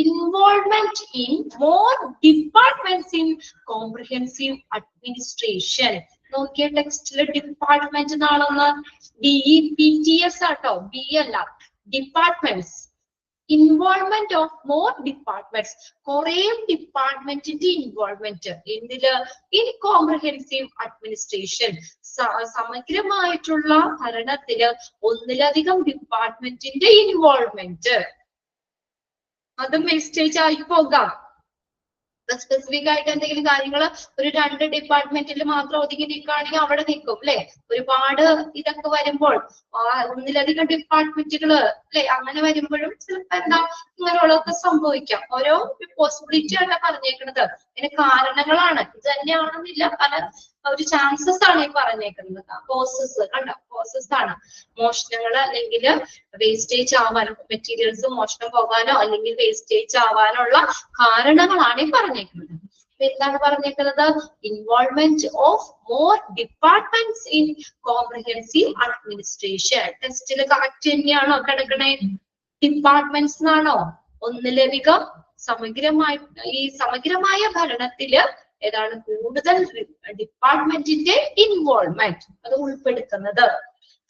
Involvement in more departments in comprehensive administration. നോക്കിയ ടെക്സ്റ്റില് ഡിപ്പാർട്ട്മെന്റ് എന്നാണെന്ന് DEPTS ആട്ടോ, B അല്ല, departments. Involvement of more departments, കുറെ ഡിപ്പാർട്ട്മെന്റിന്റെ ഇൻവോൾവ്മെന്റ് എന്തില്? ഇൻ കോംപ്രഹെൻസീവ് അഡ്മിനിസ്ട്രേഷൻ, സമഗ്രമായിട്ടുള്ള ഭരണത്തില് ഒന്നിലധികം ഡിപ്പാർട്ട്മെന്റിന്റെ ഇൻവോൾവ്മെന്റ്. അതും വേസ്റ്റേജ് ആയി പോകാം. സ്പെസിഫിക് ആയിട്ട് എന്തെങ്കിലും കാര്യങ്ങൾ ഒരു 2 ഡിപ്പാർട്ട്മെന്റിൽ മാത്രം ഒതുങ്ങി നിൽക്കുകയാണെങ്കിൽ അവിടെ നിൽക്കും അല്ലെ. ഒരുപാട് ഇതൊക്കെ വരുമ്പോൾ ഒന്നിലധികം ഡിപ്പാർട്ട്മെന്റുകള് അല്ലെ, അങ്ങനെ വരുമ്പോഴും ചിലപ്പോ എന്താ ഇങ്ങനെയുള്ളതൊക്കെ സംഭവിക്കാം. ഓരോ പോസിബിലിറ്റി ആണ് പറഞ്ഞേക്കുന്നത്, അതിന് കാരണങ്ങളാണ്. ഇത് തന്നെയാണെന്നില്ല, പല ഒരു ചാൻസസ് ആണ് ഈ പറഞ്ഞേക്കുന്നത്. കോസസ് കണ്ട, കോസസ് ആണ് മോഷണങ്ങള് അല്ലെങ്കിൽ വേസ്റ്റേജ് ആവാനോ, മെറ്റീരിയൽസ് മോഷണം പോകാനോ അല്ലെങ്കിൽ വേസ്റ്റേജ് ആവാനുള്ള കാരണങ്ങളാണ് ഈ പറഞ്ഞേക്കുന്നത്. എന്താണ് പറഞ്ഞേക്കുന്നത്? Involvement of more departments in comprehensive administration. ടെസ്റ്റിൽ കറക്റ്റ് തന്നെയാണോ കിടക്കണേ? ഡിപ്പാർട്ട്മെന്റ്സ് എന്നാണോ? ഒന്നിലധികം സമഗ്രമായ ഭരണത്തില് ഏതാണ് കൂടുതൽ ഡിപ്പാർട്ട്മെന്റിന്റെ ഇൻവോൾവ്മെന്റ് അത് ഉൾപ്പെടുത്തുന്നത്.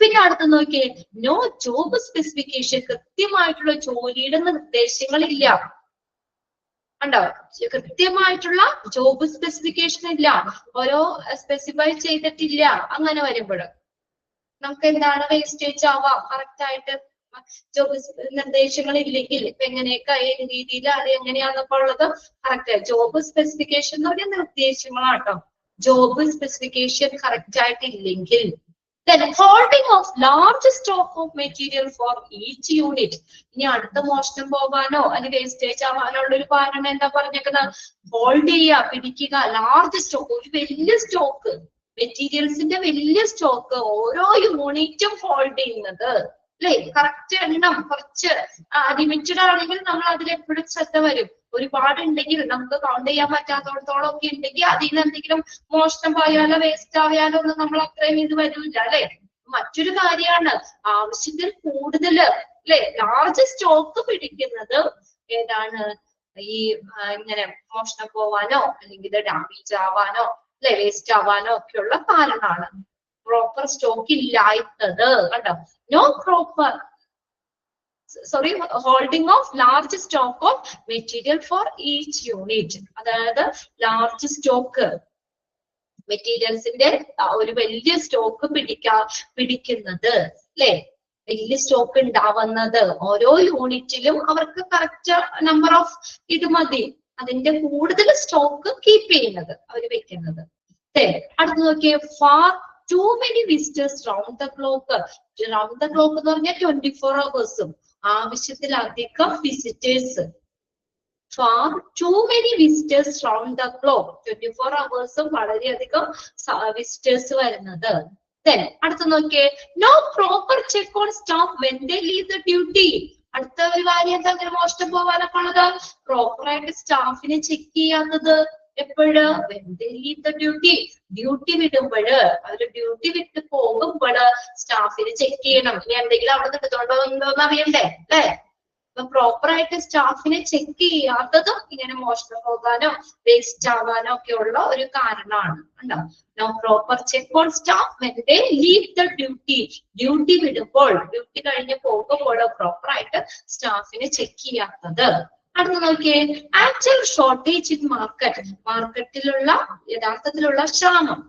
പിന്നെ അടുത്ത് നോക്കിയേ, നോ ജോബ് സ്പെസിഫിക്കേഷൻ, കൃത്യമായിട്ടുള്ള ജോലിയുടെ നിർദ്ദേശങ്ങളില്ല. ഉണ്ടോ? കൃത്യമായിട്ടുള്ള ജോബ് സ്പെസിഫിക്കേഷൻ ഇല്ല, ഓരോ സ്പെസിഫൈ ചെയ്തിട്ടില്ല. അങ്ങനെ വരുമ്പോൾ നമുക്ക് എന്താണ് വേസ്റ്റേജ് ആവാം. കറക്റ്റ് ആയിട്ട് ജോബ് നിർദ്ദേശങ്ങൾ ഇല്ലെങ്കിൽ ഇപ്പൊ എങ്ങനെയൊക്കെ ഏത് രീതിയിൽ അത് എങ്ങനെയാന്നൊക്കെ ഉള്ളത് കറക്റ്റ്. ജോബ് സ്പെസിഫിക്കേഷൻ എന്ന് പറഞ്ഞാൽ നിർദ്ദേശങ്ങളാട്ടോ. ജോബ് സ്പെസിഫിക്കേഷൻ കറക്റ്റ് ആയിട്ട് ഇല്ലെങ്കിൽ then holding of large stock of material for each unit. ഇനി അടുത്ത മോഷണം പോകാനോ അല്ലെങ്കിൽ വേസ്റ്റേജ് ആവാനോ ഉള്ള ഒരു കാരണം എന്താ പറഞ്ഞേക്കുന്നത്? ഹോൾഡ് ചെയ്യുക, പിടിക്കുക, ലാർജ് സ്റ്റോക്ക്, ഒരു വലിയ സ്റ്റോക്ക്, മെറ്റീരിയൽസിന്റെ വലിയ സ്റ്റോക്ക് ഓരോ യൂണിറ്റും ഹോൾഡ് ചെയ്യുന്നത് അല്ലെ. കറക്റ്റ് എണ്ണം, കുറച്ച് ലിമിറ്റഡ് ആണെങ്കിൽ നമ്മൾ അതിൽ എപ്പോഴും ശ്രദ്ധ വരും. ഒരുപാട് ഉണ്ടെങ്കിൽ നമുക്ക് കൗണ്ട് ചെയ്യാൻ പറ്റാത്തോടത്തോളം ഒക്കെ ഉണ്ടെങ്കിൽ അതിൽ നിന്ന് എന്തെങ്കിലും മോഷണം പോയാലോ വേസ്റ്റ് ആയാലോ ഒന്നും നമ്മൾ അത്രയും ഇത് വരില്ല അല്ലെ. മറ്റൊരു കാര്യമാണ് ആവശ്യത്തിൽ കൂടുതൽ അല്ലെ ലാർജ് സ്റ്റോക്ക് പിടിക്കുന്നത് ഏതാണ്? ഈ ഇങ്ങനെ മോഷണം പോവാനോ അല്ലെങ്കിൽ ഡാമേജ് ആവാനോ അല്ലെ വേസ്റ്റ് ആവാനോ ഒക്കെയുള്ള കാരണമാണ്. പ്രോപ്പർ സ്റ്റോക്ക് ഇല്ലാത്തത് കണ്ടോ. No proper holding of large stock of material for each unit. അതായത് ലാർജ് സ്റ്റോക്ക് മെറ്റീരിയൽസിന്റെ ഒരു വലിയ സ്റ്റോക്ക് പിടിക്കുന്നത് അല്ലെ വലിയ സ്റ്റോക്ക് ഉണ്ടാവുന്നത്. ഓരോ യൂണിറ്റിലും അവർക്ക് കറക്റ്റ് നമ്പർ ഓഫ് ഇത് മതി, അതിന്റെ കൂടുതൽ സ്റ്റോക്ക് കീപ്പ് ചെയ്യുന്നത് അവര് വെക്കുന്നത്. അടുത്ത് നോക്കിയേ, far too many visitors round the clock. Round the clock എന്ന് പറഞ്ഞാൽ 24 hours ആവശ്യത്തിലധികം visitors. Far too many visitors round the clock 24 hours വളരെയധികം വിസിറ്റേഴ്സ് വരുന്നത്. അടുത്ത് നോക്കിയേ, no proper check on staff when they leave the duty. അടുത്ത ഒരു കാര്യം എന്താ അങ്ങനെ മോഷ്ടം പോവാനൊക്കെ ഉള്ളത്, പ്രോപ്പർ ആയിട്ട് സ്റ്റാഫിനെ ചെക്ക് ചെയ്യാത്തത്. എപ്പോഴ്? When they leave the duty, duty വിടുമ്പോഴ്, അവര് ഡ്യൂട്ടി വിട്ട് പോകുമ്പോൾ സ്റ്റാഫിനെ ചെക്ക് ചെയ്യണം. ഇനി എന്തെങ്കിലും അവിടെ നിന്ന് എടുത്തോണ്ടോന്ന് അറിയണ്ടേ അല്ലേ? അപ്പൊ പ്രോപ്പർ ആയിട്ട് സ്റ്റാഫിനെ ചെക്ക് ചെയ്യാത്തതും ഇങ്ങനെ മോഷണം പോകാനോ വേസ്റ്റ് ആവാനോ ഒക്കെ ഉള്ള ഒരു കാരണമാണ്. ഉണ്ടോ? No proper check on staff when they leave the duty, duty വിടുമ്പോൾ, ഡ്യൂട്ടി കഴിഞ്ഞ് പോകുമ്പോൾ പ്രോപ്പർ ആയിട്ട് സ്റ്റാഫിനെ ചെക്ക് ചെയ്യാത്തത്. അടുത്ത് നോക്കിയേ, ആക്ച്വൽ ഷോർട്ടേജ് ഇൻ മാർക്കറ്റ്, മാർക്കറ്റിലുള്ള യഥാർത്ഥത്തിലുള്ള ക്ഷാമം.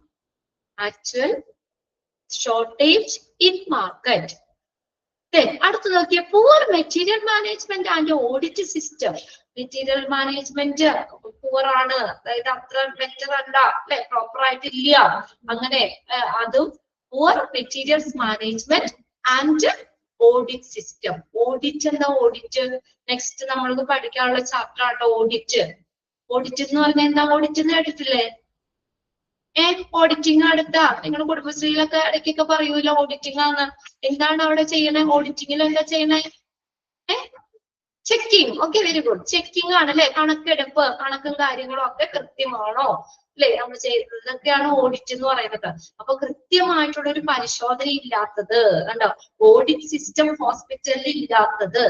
Actual shortage in market. അടുത്ത് നോക്കിയ poor material management and audit system. Material management poor ആണ്, അതായത് അത്ര ബെറ്റർ അല്ല അല്ലെ, പ്രോപ്പർ ആയിട്ടില്ല. അങ്ങനെ അതും poor materials management and audit system. Audit എന്താ? ഓഡിറ്റ് നെക്സ്റ്റ് നമ്മൾക്ക് പഠിക്കാനുള്ള ചാപ്റ്റർ ആട്ടോ ഓഡിറ്റ്. ഓഡിറ്റ് എന്ന് പറഞ്ഞാൽ എന്താ? ഓഡിറ്റ് എന്ന് കേട്ടിട്ടില്ലേ? ഓഡിറ്റിംഗ് അടുത്ത നിങ്ങൾ കുടുംബശ്രീയിലൊക്കെ ഇടയ്ക്കൊക്കെ പറയൂല ഓഡിറ്റിംഗ് ആണ്. എന്താണ് അവിടെ ചെയ്യണേ? ഓഡിറ്റിംഗിൽ എന്താ ചെയ്യണേ? Checking. Okay, very good. Checking ആണ് അല്ലെ, കണക്കെടുപ്പ്, കണക്കും കാര്യങ്ങളും ഒക്കെ കൃത്യമാണോ അല്ലെ നമ്മൾ ചെയ്യുന്നതൊക്കെയാണ് ഓഡിറ്റ് എന്ന് പറയുന്നത്. അപ്പൊ കൃത്യമായിട്ടുള്ള ഒരു പരിശോധന ഇല്ലാത്തത് കണ്ടോ, ഓഡിറ്റ് സിസ്റ്റം ഹോസ്പിറ്റലിൽ ഇല്ലാത്തത്.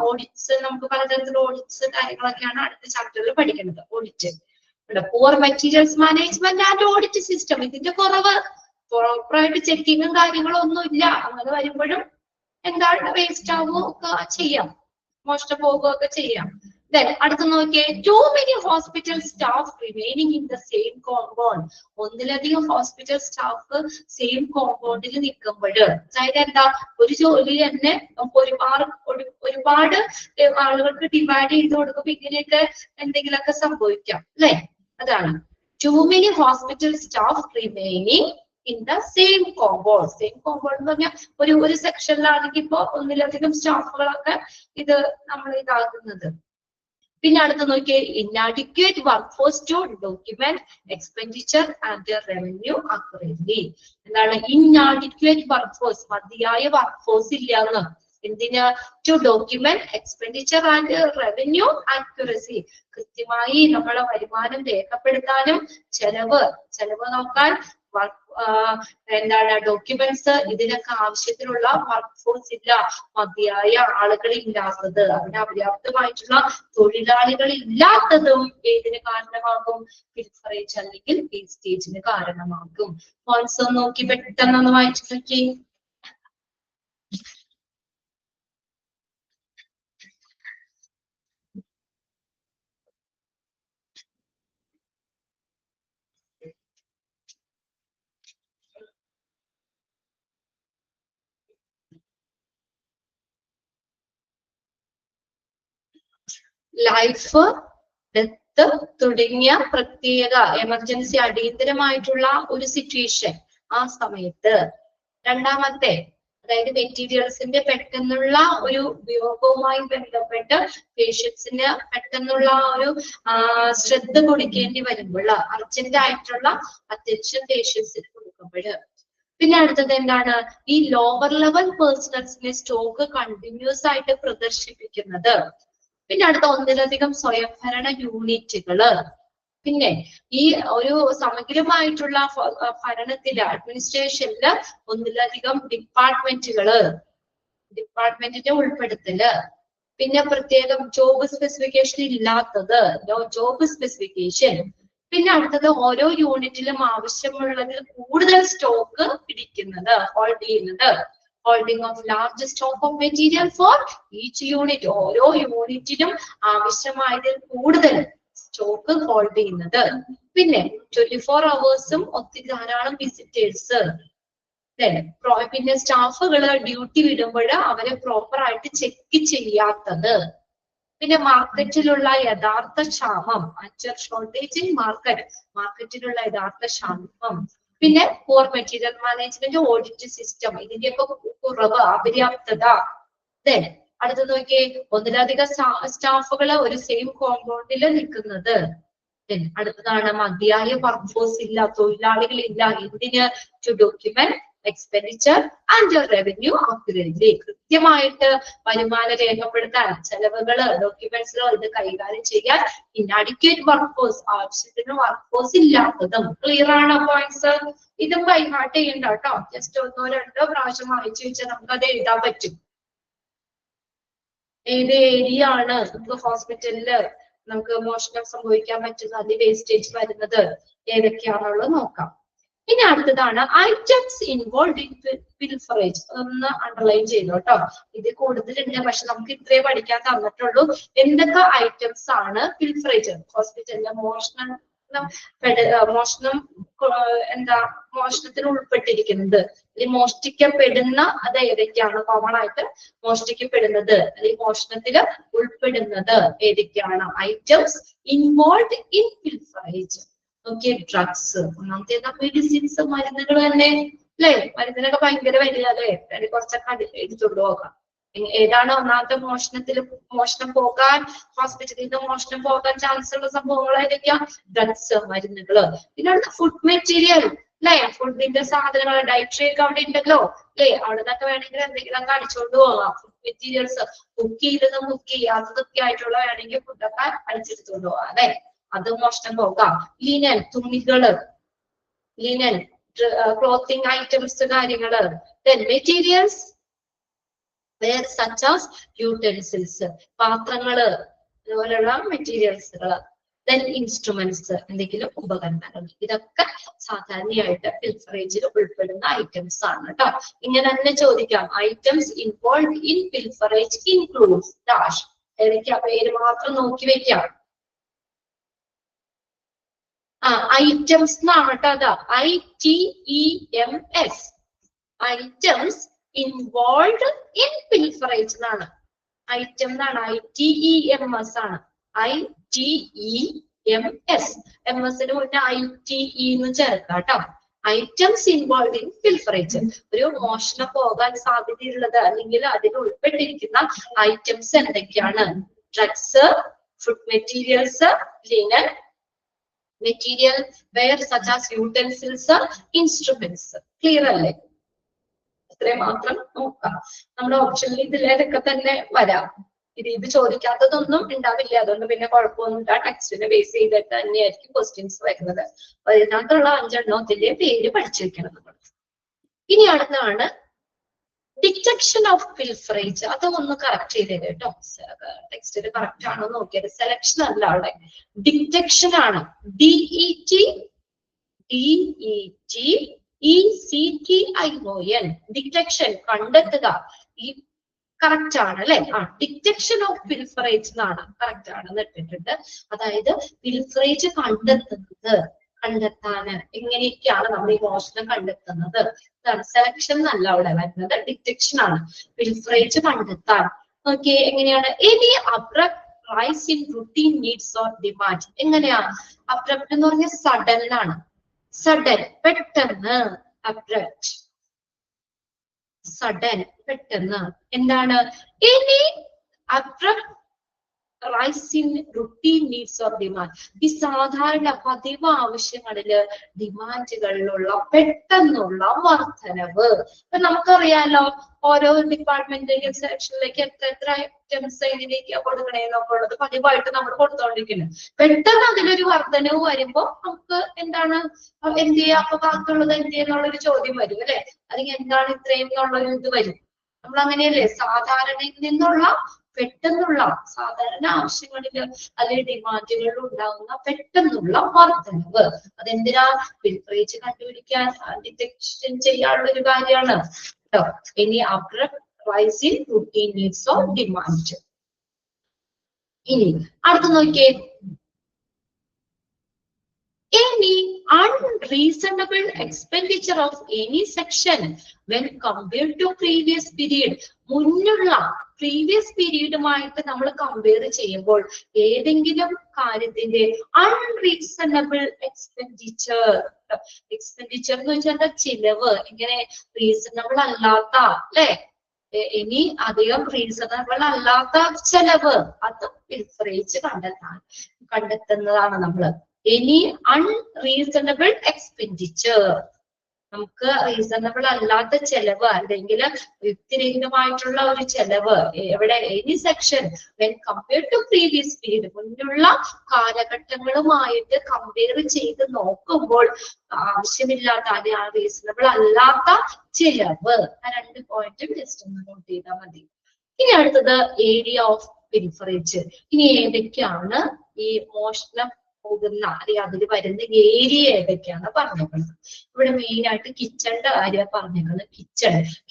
ഓഡിറ്റ്സ് നമുക്ക് പലതരത്തിലുള്ള ഓഡിറ്റ്സ് കാര്യങ്ങളൊക്കെയാണ് അടുത്ത ചാപ്റ്ററിൽ പഠിക്കുന്നത്. Audit, poor materials management and audit system, ഇതിന്റെ കുറവ്. പ്രോപ്പറായിട്ട് ചെക്കിങ്ങും കാര്യങ്ങളും ഒന്നും ഇല്ല. അങ്ങനെ വരുമ്പോഴും എന്താണ് വേസ്റ്റ് ആവുകയോ ഒക്കെ ചെയ്യാം, മോഷ്ടം പോകുകയൊക്കെ ചെയ്യാം. അടുത്ത് നോക്കിയേ, too many hospital staff remaining in the same compound. ഒന്നിലധികം ഹോസ്പിറ്റൽ സ്റ്റാഫ് സെയിം കോമ്പൗണ്ടിൽ നിൽക്കുമ്പോൾ, അതായത് എന്താ, ഒരു ജോലി തന്നെ നമുക്ക് ഒരുപാട് ആളുകൾക്ക് ഡിവൈഡ് ചെയ്ത് കൊടുക്കുമ്പോൾ ഇങ്ങനെയൊക്കെ എന്തെങ്കിലുമൊക്കെ സംഭവിക്കാം അല്ലെ. അതാണ് too many hospital staff remaining in the same compound. Same compound എന്ന് പറഞ്ഞാൽ ഒരു സെക്ഷനിലാണെങ്കിൽ ഇപ്പൊ ഒന്നിലധികം സ്റ്റാഫുകളൊക്കെ ഇത് നമ്മൾ ഇതാകുന്നത്. പിന്നെ അടുത്ത് നോക്കിയേ, inadequate work force to document expenditure and revenue accurately. എന്താണ് ഇൻഅഡിക്വേറ്റ് വർക്ക് ഫോഴ്സ്? മതിയായ വർക്ക് ഫോഴ്സ് ഇല്ലാന്ന്. എന്തിന്? To document expenditure and revenue accuracy. കൃത്യമായി നമ്മളെ വരുമാനം രേഖപ്പെടുത്താനും ചെലവ് നോക്കാൻ എന്താണ് ഡോക്യുമെന്റ്സ്, ഇതിനൊക്കെ ആവശ്യത്തിനുള്ള വർക്ക് ഫോഴ്സ് ഇല്ല, മതിയായ ആളുകൾ ഇല്ലാത്തത്, അതിന് അപര്യാപ്തമായിട്ടുള്ള തൊഴിലാളികൾ ഇല്ലാത്തതും ഏതിന് കാരണമാകും? പിൽഫറേജ് അല്ലെങ്കിൽ വേസ്റ്റേജിന് കാരണമാകും. പോയിന്റ്സ് നോക്കി പെട്ടെന്ന് വായിച്ചു നോക്കി. ലൈഫ്, ഡെത്ത് തുടങ്ങിയ പ്രത്യേക എമർജൻസി അടിയന്തരമായിട്ടുള്ള ഒരു സിറ്റുവേഷൻ ആ സമയത്ത്. രണ്ടാമത്തെ, അതായത് മെറ്റീരിയൽസിന്റെ പെട്ടെന്നുള്ള ഒരു ഉപയോഗവുമായി ബന്ധപ്പെട്ട് പേഷ്യൻസിന് പെട്ടെന്നുള്ള ഒരു ശ്രദ്ധ കൊടുക്കേണ്ടി വരുമ്പോൾ, അർജന്റ് ആയിട്ടുള്ള അറ്റൻഷൻ പേഷ്യൻസിന് കൊടുക്കുമ്പോൾ. പിന്നെ അടുത്തത് എന്താണ്? ഈ ലോവർ ലെവൽ പേഴ്സണൽസിനെ സ്റ്റോക്ക് കണ്ടിന്യൂസ് ആയിട്ട് പ്രദർശിപ്പിക്കുന്നത്. പിന്നെ അടുത്ത ഒന്നിലധികം സ്വയംഭരണ യൂണിറ്റുകള്. പിന്നെ ഈ ഒരു സമഗ്രമായിട്ടുള്ള ഭരണത്തില് അഡ്മിനിസ്ട്രേഷനില് ഒന്നിലധികം ഡിപ്പാർട്ട്മെന്റിന്റെ ഉൾപ്പെടുത്തല്. പിന്നെ പ്രത്യേകം ജോബ് സ്പെസിഫിക്കേഷൻ ഇല്ലാത്തത്, ജോബ് സ്പെസിഫിക്കേഷൻ. പിന്നെ അടുത്തത് ഓരോ യൂണിറ്റിലും ആവശ്യമുള്ളതിൽ കൂടുതൽ സ്റ്റോക്ക് പിടിക്കുന്നത്, ഹോൾഡ് ചെയ്യുന്നത്. Holding of large stock of material for each unit. ഓരോ യൂണിറ്റിനും ആവശ്യമായതിൽ കൂടുതൽ സ്റ്റോക്ക് ഹോൾഡ് ചെയ്യുന്നത്. പിന്നെ 24 hours ഒത്തിരി ധാരാളം വിസിറ്റേഴ്സ്. പിന്നെ സ്റ്റാഫുകള് ഡ്യൂട്ടി വിടുമ്പോൾ അവരെ പ്രോപ്പർ ആയിട്ട് ചെക്ക് ചെയ്യാത്തത്, പിന്നെ മാർക്കറ്റിലുള്ള യഥാർത്ഥ ക്ഷാമം, ഷോർട്ടേജ് ഇൻ മാർക്കറ്റിലുള്ള യഥാർത്ഥ ക്ഷാമം, പിന്നെ പോർ മെറ്റീരിയൽ മാനേജ്മെന്റ്, ഓഡിറ്റ് സിസ്റ്റം, ഇതിന്റെയൊക്കെ കുറവ്, അപര്യാപ്തത. അടുത്ത് നോക്കിയേ, ഒന്നിലധികം സ്റ്റാഫുകള് ഒരു സെയിം കോമ്പൗണ്ടിൽ നിൽക്കുന്നത്. അടുത്തതാണ് മതിയായ വർക്ക്ഫോഴ്സ് ഇല്ല, തൊഴിലാളികളില്ല. എന്തിന്? To document expenditure and revenue accurately. കൃത്യമായിട്ട് വരുമാനം രേഖപ്പെടുത്താൻ, ചെലവുകള്, ഡോക്യുമെന്റ്സുകൾ ഇത് കൈകാര്യം ചെയ്യാൻ ഇൻഅഡിക്വേറ്റ് വർക്ക്ഫോഴ്സ്, ആവശ്യത്തിന് വർക്ക്ഫോഴ്സ് ഇല്ലാത്തതും. ക്ലിയർ ആണ് പോയിന്റ്സ്? ഇതും കൈകാട്ട് ചെയ്യണ്ട കേട്ടോ. ജസ്റ്റ് ഒന്നോ രണ്ടോ പ്രാവശ്യം വായിച്ചു വെച്ചാൽ നമുക്ക് അത് എഴുതാൻ പറ്റും. ഏത് ഏരിയ ആണ് നമുക്ക് ഹോസ്പിറ്റലില് നമുക്ക് മോഷണം സംഭവിക്കാൻ പറ്റുന്ന, അതിൽ വേസ്റ്റേജ് വരുന്നത് ഏതൊക്കെയാണുള്ളത് നോക്കാം. ഇനി അടുത്തതാണ് ഐറ്റംസ് ഇൻവോൾവ് ഇൻ പിൽഫറേജ്. ഒന്ന് അണ്ടർലൈൻ ചെയ്തു കേട്ടോ. ഇത് കൂടുതലുണ്ട്, പക്ഷെ നമുക്ക് ഇത്രേ പഠിക്കാൻ തന്നിട്ടുള്ളൂ. എന്തൊക്കെ ഐറ്റംസ് ആണ് പിൽഫറേജ്? ഹോസ്പിറ്റലിലെ മോഷണം മോഷണത്തിന് ഉൾപ്പെട്ടിരിക്കുന്നത്, അല്ലെങ്കിൽ മോഷ്ടിക്കപ്പെടുന്ന അത് ഏതൊക്കെയാണ്? കോമൺ ആയിട്ട് മോഷ്ടിക്കപ്പെടുന്നത് അല്ലെങ്കിൽ മോഷണത്തിൽ ഉൾപ്പെടുന്നത് ഏതൊക്കെയാണ്? Items involve in പിൽഫറേജ്. നോക്കിയേ, ഡ്രഗ്സ്, ഒന്നാമത്തെ മെഡിസിൻസ്, മരുന്നുകൾ തന്നെ അല്ലെ? മരുന്നിനൊക്കെ ഭയങ്കര വലിയ അല്ലെ? കുറച്ചൊക്കെ എടുത്തോണ്ട് പോകാം. ഏതാണ് ഒന്നാമത്തെ മോഷണം പോകാൻ, ഹോസ്പിറ്റലിൽ നിന്ന് മോഷണം പോകാൻ ചാൻസ് ഉള്ള സംഭവങ്ങൾ ഏതൊക്കെയാ? ഡ്രഗ്സ്, മരുന്നുകള്. പിന്നെ ഫുഡ് മെറ്റീരിയൽ അല്ലെ? ഫുഡിന്റെ സാധനങ്ങൾ, ഡയറ്ററി ഒക്കെ അവിടെ ഉണ്ടല്ലോ അല്ലെ? അവിടെ നിന്നൊക്കെ വേണമെങ്കിൽ എന്തെങ്കിലും അടിച്ചോണ്ട് പോകാം. ഫുഡ് മെറ്റീരിയൽസ്, കുക്ക് ചെയ്തതും കുക്ക് ചെയ്യാത്തതൊക്കെ ആയിട്ടുള്ള വേണമെങ്കിൽ ഫുഡൊക്കെ അടിച്ചെടുത്തോണ്ട് പോകാം അല്ലെ? അത് മോഷണം പോകാം. ലിനൻ, തുണികള്, ലിനൻ, ക്ലോത്തിങ് ഐറ്റംസ്, കാര്യങ്ങള്. മെറ്റീരിയൽസ് such as utensils, പാത്രങ്ങള്, അതുപോലെയുള്ള മെറ്റീരിയൽസുകള്. ഇൻസ്ട്രുമെന്റ്സ്, എന്തെങ്കിലും ഉപകരണങ്ങൾ. ഇതൊക്കെ സാധാരണയായിട്ട് പിൽഫറേജിൽ ഉൾപ്പെടുന്ന ഐറ്റംസ് ആണ് കേട്ടോ. ഇങ്ങനെ തന്നെ ചോദിക്കാം. Items involve in പിൽഫറേജ് includes dash. ഏതൊക്കെയാ? പേര് മാത്രം നോക്കി വെക്കാം. ഐറ്റംസ് എന്നാണ് കേട്ടോ. അതാ ITEMS, ഐറ്റംസ് ഇൻവോൾവ് ഇൻ പിൽഫറേജ് എന്നാണ്. ഐറ്റം എന്നാണ്, ITEMS ആണ്. ITEMS, MS-ന് മുന്നേ ITE എന്ന് ചേർക്കാം കേട്ടോ. ഐറ്റംസ് ഇൻവോൾവ് ഇൻ പിൽഫറേജ്, ഒരു മോഷണം പോകാൻ സാധ്യതയുള്ളത് അല്ലെങ്കിൽ അതിൽ ഉൾപ്പെട്ടിരിക്കുന്ന ഐറ്റംസ് എന്തൊക്കെയാണ്? Drugs, food materials, linen, material ware such as utensils, instruments. Clear അല്ലേ? ഇത്രയും മാത്രം നോക്കാം. നമ്മുടെ ഓപ്ഷനിൽ ഇതിലേതൊക്കെ തന്നെ വരാം. ഇത് ചോദിക്കാത്തതൊന്നും ഉണ്ടാവില്ല, അതുകൊണ്ട് പിന്നെ കുഴപ്പമൊന്നുമില്ല. ടെക്സ്റ്റിനെ ബേസ് ചെയ്തിട്ട് തന്നെയായിരിക്കും ക്വസ്റ്റ്യൻസ് വരുന്നത്. അപ്പൊ ഇതിനകത്തുള്ള 5 എണ്ണത്തിന്റെ പേര് പഠിച്ചു വെക്കണം നമ്മൾ. ഇനി അടുത്താണ് ഡിറ്റക്ഷൻ ഓഫ് പിൽഫറേജ്. അത് ഒന്ന് കറക്റ്റ് ചെയ്തേ കേട്ടോ. ടെക്സ്റ്റിൽ കറക്റ്റ് ആണോ നോക്കിയത്. സെലക്ഷൻ അല്ല, അവിടെ ഡിറ്റക്ഷൻ ആണ്. DETECTION, ഡിറ്റക്ഷൻ, കണ്ടെത്തുക. ഈ കറക്റ്റ് ആണ് അല്ലെ? ഡിറ്റക്ഷൻ ഓഫ് പിൽഫറേജ് എന്നാണ്, കറക്റ്റ് ആണെന്ന് ഇട്ടിട്ടുണ്ട്. അതായത് പിൽഫറേജ് കണ്ടെത്താന് എങ്ങനെയൊക്കെയാണ് നമ്മൾ ഈ മോഷണം കണ്ടെത്തുന്നത്. ഇതാണ് സെലക്ഷൻ എന്നല്ല അവിടെ വരുന്നത്, ഡിറ്റക്ഷൻ ആണ്. പിൽഫറേജ് കണ്ടെത്താൻ. ഓക്കെ, എങ്ങനെയാണ്? Any abrupt rice in routine needs or demand. എങ്ങനെയാ? അബ്രപ്റ്റ് എന്ന് പറഞ്ഞ സഡൻ ആണ്. സഡൻ, പെട്ടെന്ന്. അബ്രപ്റ്റ്, സഡൻ, പെട്ടെന്ന്. എന്താണ്? Any abrupt rice in routine needs or demand. ഈ സാധാരണ പതിവ് ആവശ്യങ്ങളില്, ഡിമാൻഡുകളിലുള്ള പെട്ടെന്നുള്ള വർധനവ്. ഇപ്പൊ നമുക്കറിയാലോ, ഓരോ ഡിപ്പാർട്ട്മെന്റിലേക്കും സെക്ഷനിലേക്ക് എത്ര ഐറ്റംസ് ഇതിലേക്ക് കൊടുക്കണേന്നൊക്കെ ഉള്ളത് പതിവായിട്ട് നമ്മൾ കൊടുത്തോണ്ടിരിക്കുന്നു. പെട്ടെന്ന് അതിലൊരു വർധനവ് വരുമ്പോ നമുക്ക് എന്താണ് എന്ത് ചെയ്യാ? അപ്പൊ ബാക്കിയുള്ളത് എന്ത് ചെയ്യുന്നുള്ളൊരു ചോദ്യം വരും അല്ലെ? അല്ലെങ്കിൽ എന്താണ് ഇത്രയും എന്നുള്ളൊരു ഇത് വരും. നമ്മൾ അങ്ങനെയല്ലേ? സാധാരണയിൽ നിന്നുള്ള പെട്ടെന്നുള്ള, സാധാരണ ആവശ്യങ്ങളിൽ അല്ലെങ്കിൽ ഡിമാൻഡുകളിൽ ഉണ്ടാകുന്ന പെട്ടെന്നുള്ള വർധനവ്. അതെന്തിനാ? പിൽഫറേജ് കണ്ടുപിടിക്കാൻ, ഡിറ്റക്ഷൻ ചെയ്യാനുള്ള ഒരു കാര്യമാണ് കേട്ടോ. ഇനി abrupt rice in routine needs of demand. ഇനി അടുത്ത് നോക്കിയേ, any unreasonable expenditure of any section when compared to previous period. മുന്നുള്ള previous periodമായിട്ട് നമ്മൾ കമ്പയർ ചെയ്യുമ്പോൾ ഏതെങ്കിലും കാര്യത്തിന്റെ unreasonable expenditure എന്ന് വെച്ചാൽ ചിലവ് ഇങ്ങനെ റീസണബിൾ അല്ലാത്ത അല്ലെ ഇനി അധികം റീസണബിൾ അല്ലാത്ത ചെലവ് അത് വിൽഫറേജ് കണ്ടെത്തുന്നതാണ് നമ്മള്. എനി അൺറീസണബിൾ എക്സ്പെൻഡിച്ചർ നമുക്ക് റീസണബിൾ അല്ലാത്ത ചെലവ് അല്ലെങ്കിൽ യുക്തിരഹിതമായിട്ടുള്ള ഒരു ചെലവ് എവിടെ any section when compared to previous period മുന്നുള്ള കാലഘട്ടങ്ങളുമായിട്ട് കമ്പയർ ചെയ്ത് നോക്കുമ്പോൾ ആവശ്യമില്ലാത്ത അല്ലെങ്കിൽ റീസണബിൾ അല്ലാത്ത ചെലവ് ആ 2 പോയിന്റും ജസ്റ്റ് ഒന്ന് നോട്ട് ചെയ്താൽ മതി. ഇനി അടുത്തത് ഏരിയ ഓഫ് പിരിഫറേജ്. ഇനി ഏതൊക്കെയാണ് ഈ മോഷണം പോകുന്ന അല്ലെങ്കിൽ അതിൽ വരുന്ന ഏരിയ ഏതൊക്കെയാണ് പറഞ്ഞേക്കുന്നത്. ഇവിടെ മെയിൻ ആയിട്ട് കിച്ചണിന്റെ കാര്യം പറഞ്ഞേക്കുന്നത്.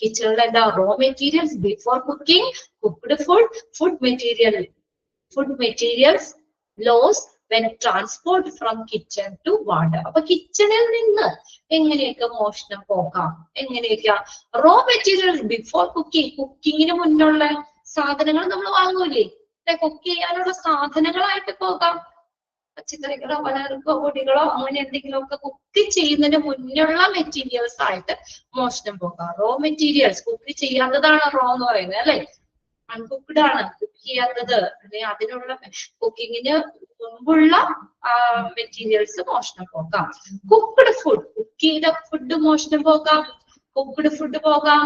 കിച്ചണിൽ എന്താ raw materials before cooking, cooked food materials loss when transport from kitchen to ward. അപ്പൊ കിച്ചണിൽ നിന്ന് എങ്ങനെയൊക്കെ മോഷണം പോകാം, എങ്ങനെയൊക്കെ റോ മെറ്റീരിയൽസ് ബിഫോർ കുക്കിങ്ങിന് മുന്നുള്ള സാധനങ്ങൾ നമ്മൾ വാങ്ങൂലേ, കുക്ക് ചെയ്യാനുള്ള സാധനങ്ങളായിട്ട് പോകാം. പച്ചക്കറികളോ പലചരക്കോ പൊടികളോ അങ്ങനെ എന്തെങ്കിലുമൊക്കെ കുക്ക് ചെയ്യുന്നതിന് മുന്നുള്ള മെറ്റീരിയൽസ് ആയിട്ട് മോഷണം പോകാം. റോ മെറ്റീരിയൽസ് കുക്ക് ചെയ്യാത്തതാണ് റോ എന്ന് പറയുന്നത് അല്ലെ, അൺകുക്ക്ഡ് ആണ് കുക്ക് ചെയ്യാത്തത്. അല്ലെങ്കിൽ അതിനുള്ള കുക്കിങ്ങിന് മുമ്പുള്ള മെറ്റീരിയൽസ് മോഷണം പോകാം. കുക്ക്ഡ് ഫുഡ് കുക്ക് ചെയ്ത ഫുഡ് മോഷണം പോകാം, കുക്ക്ഡ് ഫുഡ് പോകാം.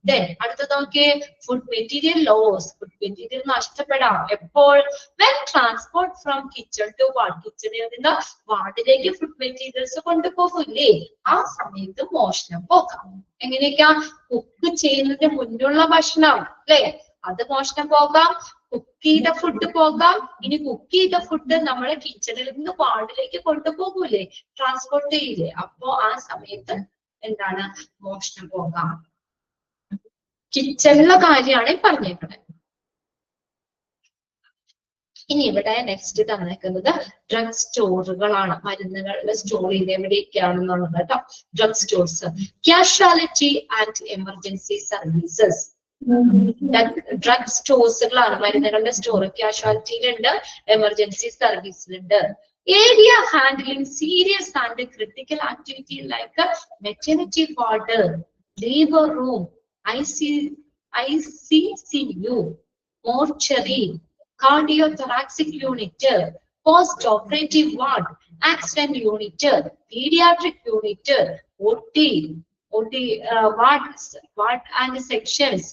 ദെൻ അടുത്തത് നോക്കിയേ food material loss, food material നഷ്ടപ്പെടാം. എപ്പോൾ when transport from kitchen to ward, കിച്ചണിൽ നിന്ന് വാർഡിലേക്ക് ഫുഡ് മെറ്റീരിയൽസ് കൊണ്ടുപോകില്ലേ ആ സമയത്ത് മോഷണം പോകാം. എങ്ങനെയൊക്കെയാ കുക്ക് ചെയ്യുന്നതിന് മുന്നുള്ള ഭക്ഷണം അല്ലെ അത് മോഷണം പോകാം, കുക്ക് ചെയ്ത ഫുഡ് പോകാം. ഇനി കുക്ക് ചെയ്ത ഫുഡ് നമ്മളെ കിച്ചണിൽ നിന്ന് വാർഡിലേക്ക് കൊണ്ടുപോകൂലേ, ട്രാൻസ്പോർട്ട് ചെയ്യില്ലേ, അപ്പോ ആ സമയത്ത് എന്താണ് മോഷണം പോകാം. കിച്ചണിലെ കാര്യമാണ് പറഞ്ഞേക്കുന്നത്. ഇനി ഇവിടെ നെക്സ്റ്റ് തന്നിരിക്കുന്നത് ഡ്രഗ് സ്റ്റോറുകളാണ്. മരുന്നുകളുടെ സ്റ്റോർ ചെയ്ത് എവിടെയൊക്കെയാണെന്നുള്ളത് കേട്ടോ. Drug stores, casualty and emergency services. Drug സ്റ്റോഴ്സുകളാണ് മരുന്നുകളുടെ സ്റ്റോർ. കാഷ്വാലിറ്റിയിലുണ്ട്, എമർജൻസി സർവീസിലുണ്ട്. Area handling serious and critical activity like maternity ward, labor room, ICCU, mortuary, cardiothoracic unit, post-operative ward, accident unit, pediatric unit, OT ward and sections,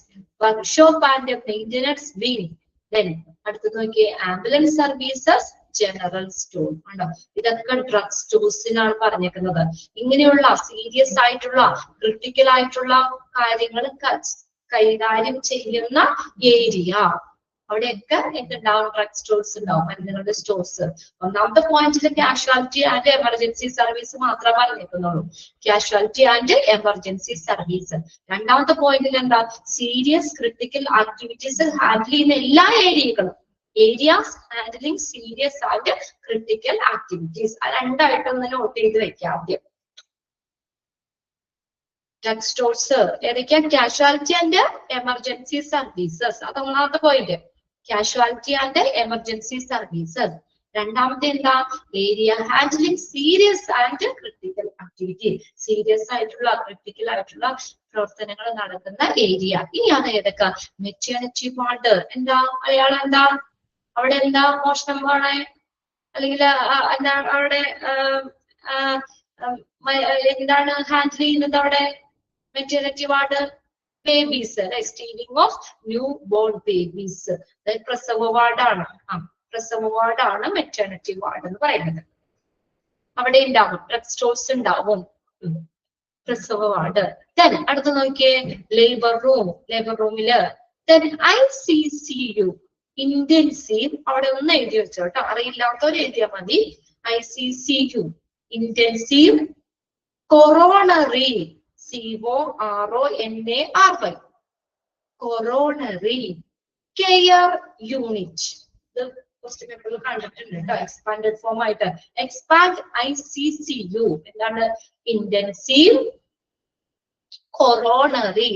workshop and maintenance wing. Then അടുത്തത് നോക്കിയേ ambulance services, general store ആണോ. ഇതൊക്കെ drug സ്റ്റോഴ്സിനാണ് പറഞ്ഞേക്കുന്നത്. ഇങ്ങനെയുള്ള serious ആയിട്ടുള്ള critical ആയിട്ടുള്ള കാര്യങ്ങൾ കൈകാര്യം ചെയ്യുന്ന ഏരിയ അവിടെയൊക്കെ എന്തുണ്ടാവും, ഡ്രഗ് സ്റ്റോഴ്സ് ഉണ്ടാവും, മരുന്നുകളുടെ സ്റ്റോഴ്സ്. ഒന്നാമത്തെ പോയിന്റിൽ കാഷ്വാലിറ്റി ആൻഡ് എമർജൻസി സർവീസ് മാത്രമേ പറഞ്ഞേക്കുന്നുള്ളൂ, കാഷ്വാലിറ്റി ആൻഡ് എമർജൻസി സർവീസ്. രണ്ടാമത്തെ പോയിന്റിൽ എന്താ, സീരിയസ് ക്രിട്ടിക്കൽ ആക്ടിവിറ്റീസ് ഹാൻഡിൽ ചെയ്യുന്ന എല്ലാ ഏരിയകളും, areas handling serious and critical activities. ആ രണ്ടായിട്ടൊന്ന് നോട്ട് ചെയ്ത് വെക്കാം ആദ്യം. ഡ്രഗ് സ്റ്റോഴ്സ് ഏതൊക്കെയാ, കാഷ്വാലിറ്റി ആൻഡ് എമർജൻസി സർവീസസ്, അത് ഒന്നാമത്തെ point, casualty and emergency services. രണ്ടാമത്തെ എന്താ, area handling serious and critical activity, serious ആയിട്ടുള്ള ക്രിട്ടിക്കൽ ആയിട്ടുള്ള പ്രവർത്തനങ്ങൾ നടക്കുന്ന ഏരിയ. ഇനിയാണ് ഏതൊക്കെ, മെറ്റേണിറ്റി വാർഡ്. എന്താ അയാളെന്താ അവിടെ എന്താ മോഷണം പോണേ, അല്ലെങ്കിൽ എന്താ അവിടെ എന്താണ് ഹാൻഡിൽ ചെയ്യുന്നത് അവിടെ, maternity ward, babies, steeving of new born babies, പ്രസവ വാർഡാണ്. പ്രസവ വാർഡാണ് മെറ്റേണിറ്റി വാർഡ് എന്ന് പറയുന്നത്. അവിടെ ഉണ്ടാവും ഡ്രഗ് സ്റ്റോഴ്സ് ഉണ്ടാവും, പ്രസവ വാർഡ്. ദെൻ അടുത്ത് നോക്കിയേ ലേബർ റൂം. ലേബർ റൂമില് ദെൻ ICCU, ഇന്റൻസീവ്. അവിടെ ഒന്ന് എഴുതി വെച്ചോ കേട്ടോ, അറിയില്ലാത്തവർ എഴുതിയാൽ മതി. ICCU intensive coronary, CORONARY, coronary care unit. ഇത് ക്വസ്റ്റ്യൻ പേപ്പറിൽ കണ്ടിട്ടുണ്ട് കേട്ടോ. എക്സ്പാൻഡഡ് ഫോം ആയിട്ട് എക്സ്പാൻഡ് ICCU എന്താണ്? Intensive coronary,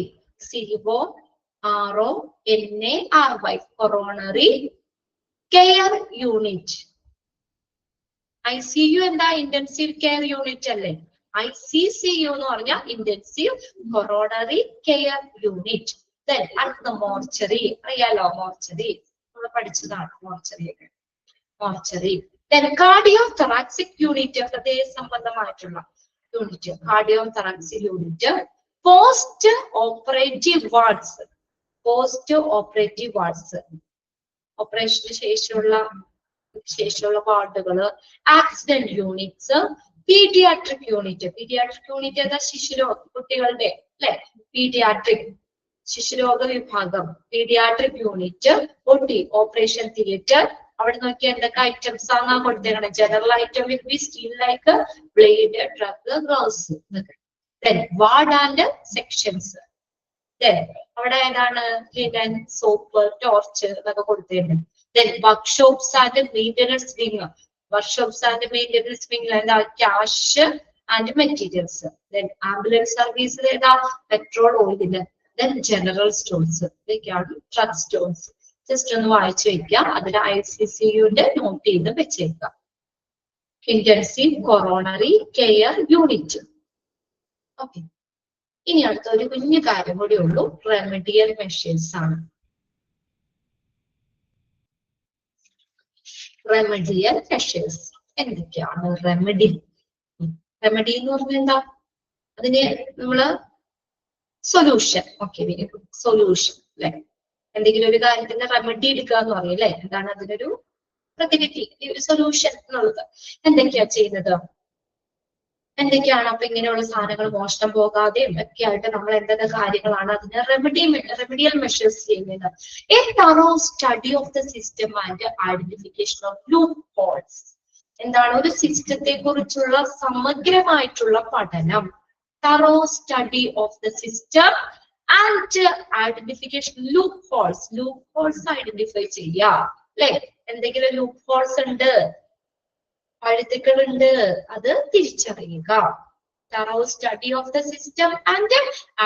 CORONARY coronary care unit. ICU എന്താ? ഇന്റൻസീവ് കെയർ യൂണിറ്റ് അല്ലേ? ICCU എന്ന് പറഞ്ഞാൽ intensive coronary care unit. Then അടുത്ത മോർച്ചറി, അറിയാലോ മോർച്ചറി നമ്മൾ പഠിച്ചതാണ് മോർച്ചറിയൊക്കെ. Mortuary. Then cardio thoracic unit, ഹൃദയ സംബന്ധമായിട്ടുള്ള unit cardio thoracic unit. Post operative wards, post operative wards ഓപ്പറേഷന് ശേഷമുള്ള വാർഡുകള്. Accident units. Paediatric unit, paediatric unit ഏതാ? ശിശുരോഗ കുട്ടികളുടെ അല്ലെ? പീഡിയാട്രിക് ശിശുരോഗ വിഭാഗം, paediatric unit. OT operation theatre. അവിടെ നോക്കിയാൽ എന്തൊക്കെ ഐറ്റംസ് ആണ് കൊടുത്തേക്കണം? General item will be steel like blade, drug, gloves. Ward and sections. അവിടെ ഏതാണ്? ലിനൻ, സോപ്പ്, ടോർച്ച് എന്നൊക്കെ കൊടുത്തേക്കണം. Workshops and maintenance wing, workshops and maintenance wing എന്താ? Cash and materials. Ambulance service ഏതാ? Petrol, oil. ജനറൽ സ്റ്റോഴ്സ്, ഇതൊക്കെയാണ് drug stores. Just ഒന്ന് വായിച്ചു വെക്കാം. അതിൽ ICCUന്റെ നോട്ട് ചെയ്ത് വെച്ചേക്കാം. Intensive coronary care unit. Okay, ഇനി അടുത്ത ഒരു കുഞ്ഞു കാര്യം കൂടി ഉള്ളൂ. റെമഡിയൽ മെഷേഴ്സ് ആണ്. റെമഡിയൽ മെഷേഴ്സ് എന്തൊക്കെയാണ്? റെമഡി എന്ന് പറഞ്ഞാൽ എന്താ? അതിന് നമ്മള് solution. Okay, very good. Solution അല്ലെ? എന്തെങ്കിലും ഒരു കാര്യത്തിന്റെ റെമഡി എടുക്കുക എന്ന് പറയും അല്ലെ? എന്താണ് അതിനൊരു പ്രതിവിധി, ഒരു സൊല്യൂഷൻ എന്നുള്ളത്. എന്തൊക്കെയാ ചെയ്യുന്നത്? എന്തൊക്കെയാണ്? അപ്പൊ ഇങ്ങനെയുള്ള സാധനങ്ങൾ മോഷണം പോകാതെയും ഒക്കെ ആയിട്ട് നമ്മൾ എന്തൊക്കെ കാര്യങ്ങളാണ് അതിന് റെമഡിയൽ മെഷേഴ്സ് ചെയ്യുന്നത്? A thorough study of the system and identification of loopholes. എന്താണ്? ഒരു സിസ്റ്റത്തെ കുറിച്ചുള്ള സമഗ്രമായിട്ടുള്ള പഠനം. Thorough study of the system and identification loopholes. Loopholes identify ചെയ്യുക അല്ലെ? എന്തെങ്കിലും ലൂപ്പ് ഹോൾസ് ഉണ്ട്, പഴുതുകളുണ്ട്, അത് തിരിച്ചറിയുക. Thorough study of the system and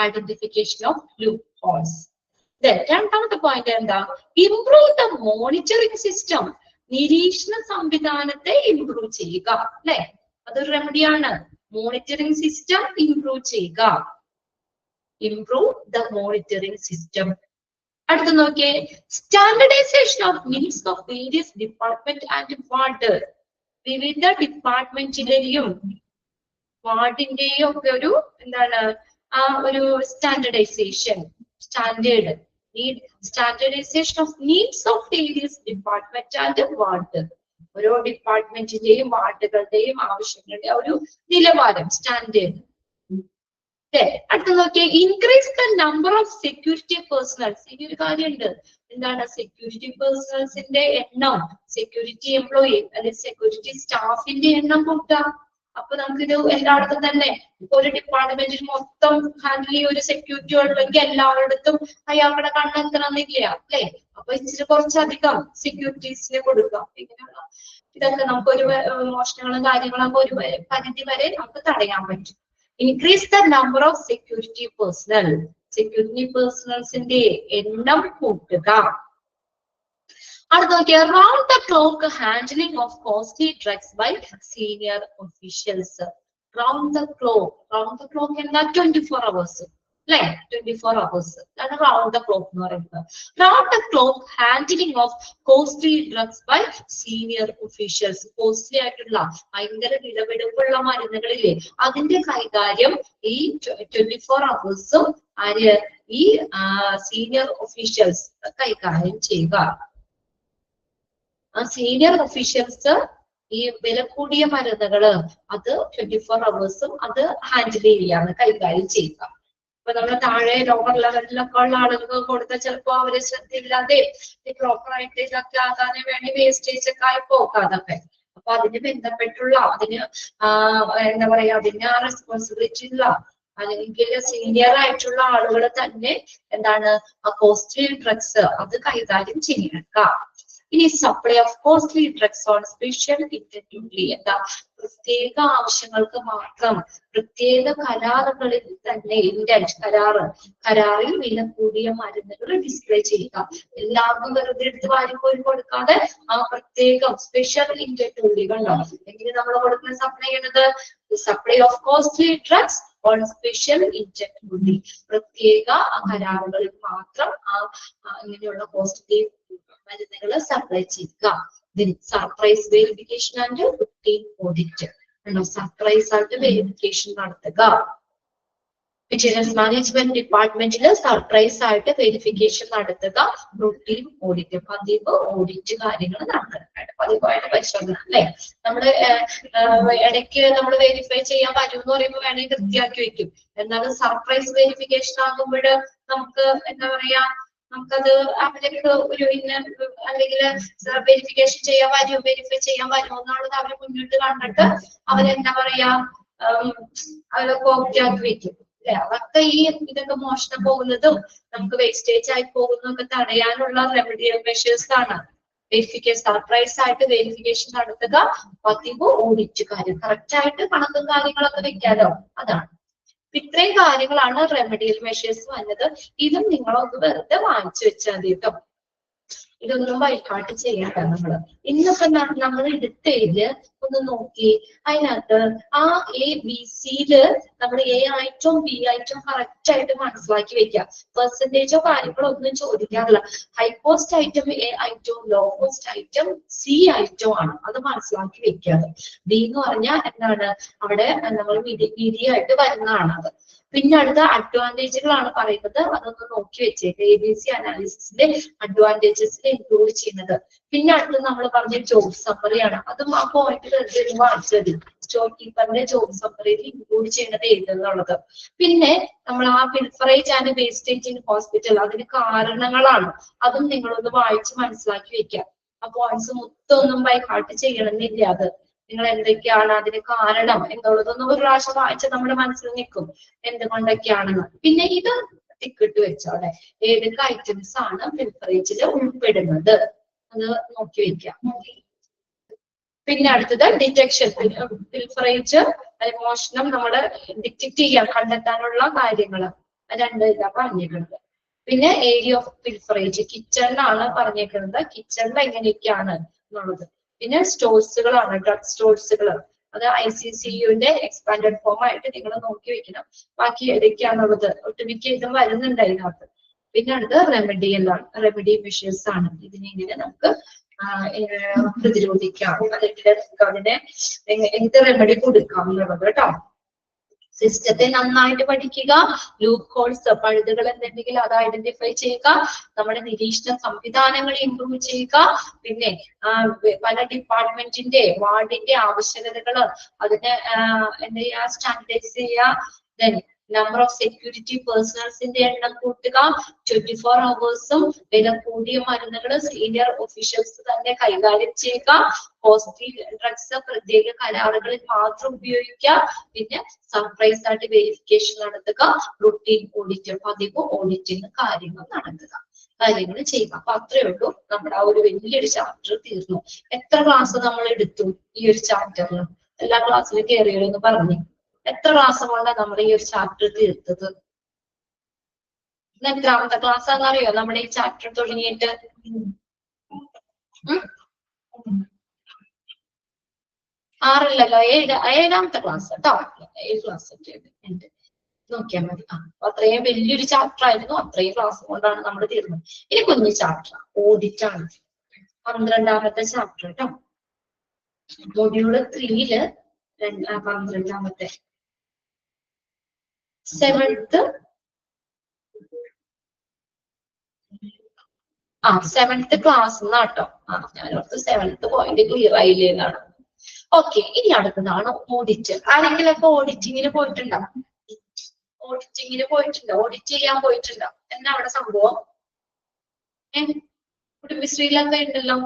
identification of loopholes. രണ്ടാമത്തെ പോയിന്റ് എന്താ? Improve the monitoring system. നിരീക്ഷണ സംവിധാനത്തെ ഇംപ്രൂവ് ചെയ്യുക അല്ലെ? അതൊരു റെമഡിയാണ്. മോണിറ്ററിംഗ് സിസ്റ്റം ഇംപ്രൂവ് ചെയ്യുക. Improve the monitoring system. അടുത്ത നോക്കിയേ, standardization of needs of various department and ward. വിവിധ ഡിപ്പാർട്ട്മെന്റിലെയും വാർഡിന്റെയും ഒക്കെ ഒരു എന്താണ്? ആ ഒരു standardization, standardization of needs of various department and ward. ഓരോ ഡിപ്പാർട്ട്മെന്റിന്റെയും വാർഡുകളുടെയും ആവശ്യങ്ങളുടെ ഒരു നിലവാരം, സ്റ്റാൻഡേർഡ്. അടുത്ത നോക്കിയാൽ increase the number of security personnels. ഇനി ഒരു കാര്യമുണ്ട്, എന്താണ്? സെക്യൂരിറ്റി പേഴ്സണൽസിന്റെ എണ്ണം, സെക്യൂരിറ്റി എംപ്ലോയി അല്ലെങ്കിൽ സെക്യൂരിറ്റി സ്റ്റാഫിന്റെ എണ്ണം കൂട്ടുക. അപ്പൊ നമുക്കിത് എല്ലായിടത്തും തന്നെ ഇപ്പൊ ഒരു ഡിപ്പാർട്ട്മെന്റിൽ മൊത്തം ഹാൻഡിൽ ഒരു സെക്യൂരിറ്റി ഉള്ളെങ്കിൽ എല്ലാവരിടത്തും അയാളുടെ കണ്ണെത്തണമെന്നില്ല അല്ലെ? അപ്പൊ ഇച്ചിരി കുറച്ചധികം സെക്യൂരിറ്റീസിനെ കൊടുക്കുക. ഇങ്ങനെയുള്ള ഇതൊക്കെ നമുക്കൊരു മോഷണങ്ങളും കാര്യങ്ങളൊക്കെ ഒരു പരിധി വരെ നമുക്ക് തടയാൻ പറ്റും. Increase the number of security personnel. Security പേഴ്സണൽസിന്റെ എണ്ണം കൂട്ടുക. അടുത്ത നോക്കിയ round the clock handling of costly drugs by senior officials. Round the clock എന്താ? 24 hours അല്ലെ? 24 hours അതാണ് റൗണ്ട് ദ ക്ലോക്ക് എന്ന് പറയുന്നത്. Round the clock handling of costly drugs by senior officials. Costly ആയിട്ടുള്ള ഭയങ്കര വിലപിടിപ്പുള്ള മരുന്നുകളില്ലേ, അതിന്റെ കൈകാര്യം ഈ 24 hours ആര്? ഈ സീനിയർ ഒഫീഷ്യൽസ് കൈകാര്യം ചെയ്യുക. ആ സീനിയർ ഒഫീഷ്യൽസ് ഈ വില കൂടിയ മരുന്നുകള് അത് 24 hours അത് ഹാൻഡിൽ ചെയ്യാണ്, കൈകാര്യം ചെയ്യുക. ഇപ്പൊ നമ്മൾ താഴെ ലോവർ ലെവലിലൊക്കെ ഉള്ള ആളുകൾക്ക് കൊടുത്താൽ ചിലപ്പോ അവര് ശ്രദ്ധയില്ലാതെ പ്രോപ്പർ ആയിട്ട് ഇതൊക്കെ ആകാതെ വേണ്ടി വേസ്റ്റേജ് ഒക്കെ ആയി പോകാതൊക്കെ. അപ്പൊ അതിന് ബന്ധപ്പെട്ടുള്ള അതിന് എന്താ പറയാ, അതിന് ആ റെസ്പോൺസിബിലിറ്റി ഉള്ള അല്ലെങ്കിൽ സീനിയർ ആയിട്ടുള്ള ആളുകൾ തന്നെ എന്താണ് ആ കോസ്റ്റ്ലി ഡ്രഗ്സ് അത് കൈകാര്യം ചെയ്യുക. ഇനി supply of costly drugs on special intent only. എന്താ? പ്രത്യേക ആവശ്യങ്ങൾക്ക് മാത്രം പ്രത്യേക കരാറുകളിൽ തന്നെ ഇന്റന്റ് കരാറിൽ വില കൂടിയ മരുന്നുകൾ ഡിസ്പ്ലേ ചെയ്യുക. എല്ലാവർക്കും വെറുതെ എടുത്ത് വാരിപ്പോയി കൊടുക്കാതെ ആ പ്രത്യേകം സ്പെഷ്യൽ ഇന്റന്റ് ഓൺലി കണ്ടോ എങ്ങനെ നമ്മൾ കൊടുക്കുന്ന സപ്ലൈ ചെയ്യുന്നത്? Supply of costly drugs on special intent only. പ്രത്യേക കരാറുകളിൽ മാത്രം ഇങ്ങനെയുള്ള കോസ്റ്റ്ലി മരുന്നുകൾ സപ്ലൈ ചെയ്യുക. Surprise verification and routine audit. Surprise ആയിട്ട് വെരിഫിക്കേഷൻ നടത്തുക. വിജിലൻസ് മാനേജ്മെന്റ് ഡിപ്പാർട്ട്മെന്റിൽ സർപ്രൈസ് ആയിട്ട് വെരിഫിക്കേഷൻ നടത്തുക. റുട്ടീൻ ഓഡിറ്റ്, പതിവ് ഓഡിറ്റ് കാര്യങ്ങൾ നടക്കണം. പതിവായിട്ട് പരിശോധന അല്ലെ. നമ്മള് ഇടയ്ക്ക് നമ്മൾ വെരിഫൈ ചെയ്യാൻ പറ്റുമെന്ന് പറയുമ്പോൾ വേണമെങ്കിൽ കൃത്യമാക്കി വെക്കും. എന്നാലും സർപ്രൈസ് വെരിഫിക്കേഷൻ ആകുമ്പോൾ നമുക്ക് എന്താ പറയാ, നമുക്കത് അവർക്ക് ഒരു അല്ലെങ്കിൽ വെരിഫിക്കേഷൻ ചെയ്യാൻ വരുമോ വെരിഫൈ ചെയ്യാൻ വരുമോ എന്നുള്ളത് അവര് മുന്നിട്ട് കണ്ടിട്ട് അവരെന്താ പറയാ അവരൊക്കെ ഓക്കെ ആക്കി വെക്കും. അതൊക്കെ ഈ ഇതൊക്കെ മോഷണം പോകുന്നതും നമുക്ക് വേസ്റ്റേജ് ആയി പോകുന്നതൊക്കെ തടയാനുള്ള റെമഡിയൽ മെഷേഴ്സ് ആണ്. വെരിഫിക്കേഷൻ സർപ്രൈസ് ആയിട്ട് വെരിഫിക്കേഷൻ നടത്തുക. പതിവ് ഓഡിറ്റ് കാര്യം കറക്റ്റ് ആയിട്ട് കണക്കും കാര്യങ്ങളൊക്കെ വെക്കാലോ, അതാണ്. ഇത്രയും കാര്യങ്ങളാണ് റെമഡിയൽ മെഷേഴ്സ് വന്നത്. ഇതും നിങ്ങളൊന്ന് വെറുതെ വാങ്ങിച്ചു വെച്ചാൽ മതി കേട്ടോ. ഇതൊന്നും വൈകാട്ട് ചെയ്യണ്ട. നമ്മള് ഇന്നിപ്പോ നമ്മൾ എടുത്തതില് ഒന്ന് നോക്കി അതിനകത്ത് ആ എ ബി സിയില് നമ്മൾ എ ആയിട്ടും ബി ആയിട്ടും കറക്റ്റ് ആയിട്ട് മനസ്സിലാക്കി വെക്കാം. പെർസെന്റേജോ കാര്യങ്ങളോ ഒന്നും ചോദിക്കാറില്ല. ഹൈ കോസ്റ്റ് ഐറ്റം എ ഐറ്റവും ലോ കോസ്റ്റ് ഐറ്റം സി ഐറ്റവും ആണ്. അത് മനസ്സിലാക്കി വെക്കാറ്. ബി എന്ന് പറഞ്ഞാൽ എന്താണ്? അവിടെ നമ്മൾ വിധിയായിട്ട് വരുന്നതാണ് അത്. പിന്നെ അടുത്ത അഡ്വാൻറ്റേജുകളാണ് പറയുന്നത്. അതൊന്ന് നോക്കി വെച്ചേക്ക്. എ ബി സി അനാലിസിസിന്റെ അഡ്വാൻറ്റേജസിൽ ഇൻക്ലൂഡ് ചെയ്യുന്നത്. പിന്നെ അടുത്ത് നമ്മൾ പറഞ്ഞ ജോബ് സമ്മറിയാണ്. അതും ആ പോയിന്റ് വായിച്ചത് സ്റ്റോർ കീപ്പറിന്റെ ജോബ് സമ്മറിയിൽ ഇൻക്ലൂഡ് ചെയ്യുന്നത് ഏതെന്നുള്ളത്. പിന്നെ നമ്മൾ ആ പിൽഫറേജ് ആൻഡ് വേസ്റ്റേജ് ഇൻ ഹോസ്പിറ്റൽ അതിന് കാരണങ്ങളാണ്. അതും നിങ്ങളൊന്ന് വായിച്ച് മനസ്സിലാക്കി വെക്കാം. ആ പോയിന്റ്സ് മൊത്തമൊന്നും ബൈ ഹാർട്ട് ചെയ്യണമെന്നില്ല. അത് നിങ്ങൾ എന്തൊക്കെയാണ് അതിന് കാരണം എന്നുള്ളതൊന്നും ഒരു പ്രാവശ്യം വായിച്ച് നമ്മുടെ മനസ്സിൽ നിൽക്കും എന്തുകൊണ്ടൊക്കെയാണെന്ന്. പിന്നെ ഇത് ടിക്കറ്റ് വെച്ചോടെ ഏതൊക്കെ ഐറ്റംസ് ആണ് പിൽഫറേജിൽ ഉൾപ്പെടുന്നത് അത് നോക്കി വെക്കാം. പിന്നെ അടുത്തത് ഡിറ്റക്ഷൻ. പിൽഫറേജ് മോഷണം നമ്മള് ഡിറ്റക്ട് ചെയ്യാൻ കണ്ടെത്താനുള്ള കാര്യങ്ങള് രണ്ട് ഇതാ പറഞ്ഞിട്ടുണ്ട്. പിന്നെ ഏരിയ ഓഫ് പിൽഫറേജ് കിച്ചണിലാണ് പറഞ്ഞേക്കുന്നത്. കിച്ചണിൽ എങ്ങനെയൊക്കെയാണ് എന്നുള്ളത്. പിന്നെ സ്റ്റോഴ്സുകളാണ്, ഡ്രഗ് സ്റ്റോഴ്സുകൾ. അത് ICCUന്റെ എക്സ്പാൻഡഡ് ഫോം ആയിട്ട് നിങ്ങൾ നോക്കി വെക്കണം. ബാക്കി ഏതൊക്കെയാണുള്ളത് ഒട്ടുമിക്ക ഇതും വരുന്നുണ്ട് അതിനകത്ത്. പിന്നെ അടുത്ത് റെമഡിയലാണ്, റെമഡി മെഷേഴ്സ് ആണ്. ഇതിനെങ്ങനെ നമുക്ക് പ്രതിരോധിക്കാം, അല്ലെങ്കിൽ അതിനെ എന്ത് റെമഡി കൊടുക്കാം എന്നുള്ളത് കേട്ടോ. സിസ്റ്റത്തെ നന്നായിട്ട് പഠിക്കുക. ലൂപ്പ് ഹോൾസ്, പഴുതുകൾ എന്തെങ്കിലും അത് ഐഡന്റിഫൈ ചെയ്യുക. നമ്മുടെ നിരീക്ഷണ സംവിധാനങ്ങൾ ഇംപ്രൂവ് ചെയ്യുക. പിന്നെ പല ഡിപ്പാർട്ട്മെന്റിന്റെ വാർഡിന്റെ ആവശ്യകതകൾ അതിനെ എന്താ ചെയ്യുക, സ്റ്റാൻഡേർഡൈസ് ചെയ്യുക. ദെൻ നമ്പർ ഓഫ് സെക്യൂരിറ്റി പേഴ്സണൽസിന്റെ എണ്ണം കൂട്ടുക. 24 hours വില കൂടിയ മരുന്നുകൾ സീനിയർ ഒഫീഷ്യൽസ് തന്നെ കൈകാര്യം ചെയ്യുക. കോസ്റ്റ്ലി ഡ്രഗ്സ് പ്രത്യേക കരാറുകളിൽ മാത്രം ഉപയോഗിക്കുക. പിന്നെ സർപ്രൈസ് ആയിട്ട് വെരിഫിക്കേഷൻ നടത്തുക. റുട്ടീൻ ഓഡിറ്റ്, പതിവ് ഓഡിറ്റിംഗ് കാര്യങ്ങൾ നടത്തുക, കാര്യങ്ങൾ ചെയ്യുക. അപ്പൊ അത്രയേ ഉള്ളൂ. നമ്മുടെ ആ ഒരു വലിയൊരു ചാപ്റ്റർ തീർന്നു. എത്ര ക്ലാസ് നമ്മൾ എടുത്തു ഈ ഒരു ചാപ്റ്ററിൽ? എല്ലാ ക്ലാസ്സിലും കയറിയെന്ന് പറഞ്ഞു. എത്ര ക്ലാസ് കൊണ്ടാണ് നമ്മൾ ഈ ഒരു ചാപ്റ്റർ തീർത്തത്? എത്രാമത്തെ ക്ലാസ് ആണെന്നറിയോ നമ്മുടെ ഈ ചാപ്റ്റർ തുടങ്ങിയിട്ട്? 6 ഏഴാമത്തെ ക്ലാസ് കേട്ടോ. 7 ക്ലാസ് ഒക്കെ ഉണ്ട്, നോക്കിയാൽ മതി. അത്രയും വലിയൊരു ചാപ്റ്റർ ആയിരുന്നു. അത്രയും ക്ലാസ് കൊണ്ടാണ് നമ്മൾ തീർന്നത്. ഇനി കുഞ്ഞു ചാപ്റ്റർ ഓഡിറ്റ് ആണ്, 12ാമത്തെ ചാപ്റ്റർ കേട്ടോ. മൊഡ്യൂള് 3-ല് 12ാമത്തെ 7th 7th ക്ലാസ് എന്നാട്ടോ. ഞാനോർത്ത് 7th പോയിന്റ് ക്ലിയർ ആയില്ലേ എന്നാണ്. ഓക്കെ, ഇനി അടുത്തതാണ് ഓഡിറ്റ്. ആരെങ്കിലൊക്കെ ഓഡിറ്റിങ്ങിന് പോയിട്ടുണ്ടോ? ഓഡിറ്റ് ചെയ്യാൻ പോയിട്ടുണ്ടോ? എന്താ അവിടെ സംഭവം? കുടുംബശ്രീയിലൊക്കെ ഉണ്ടല്ലോ.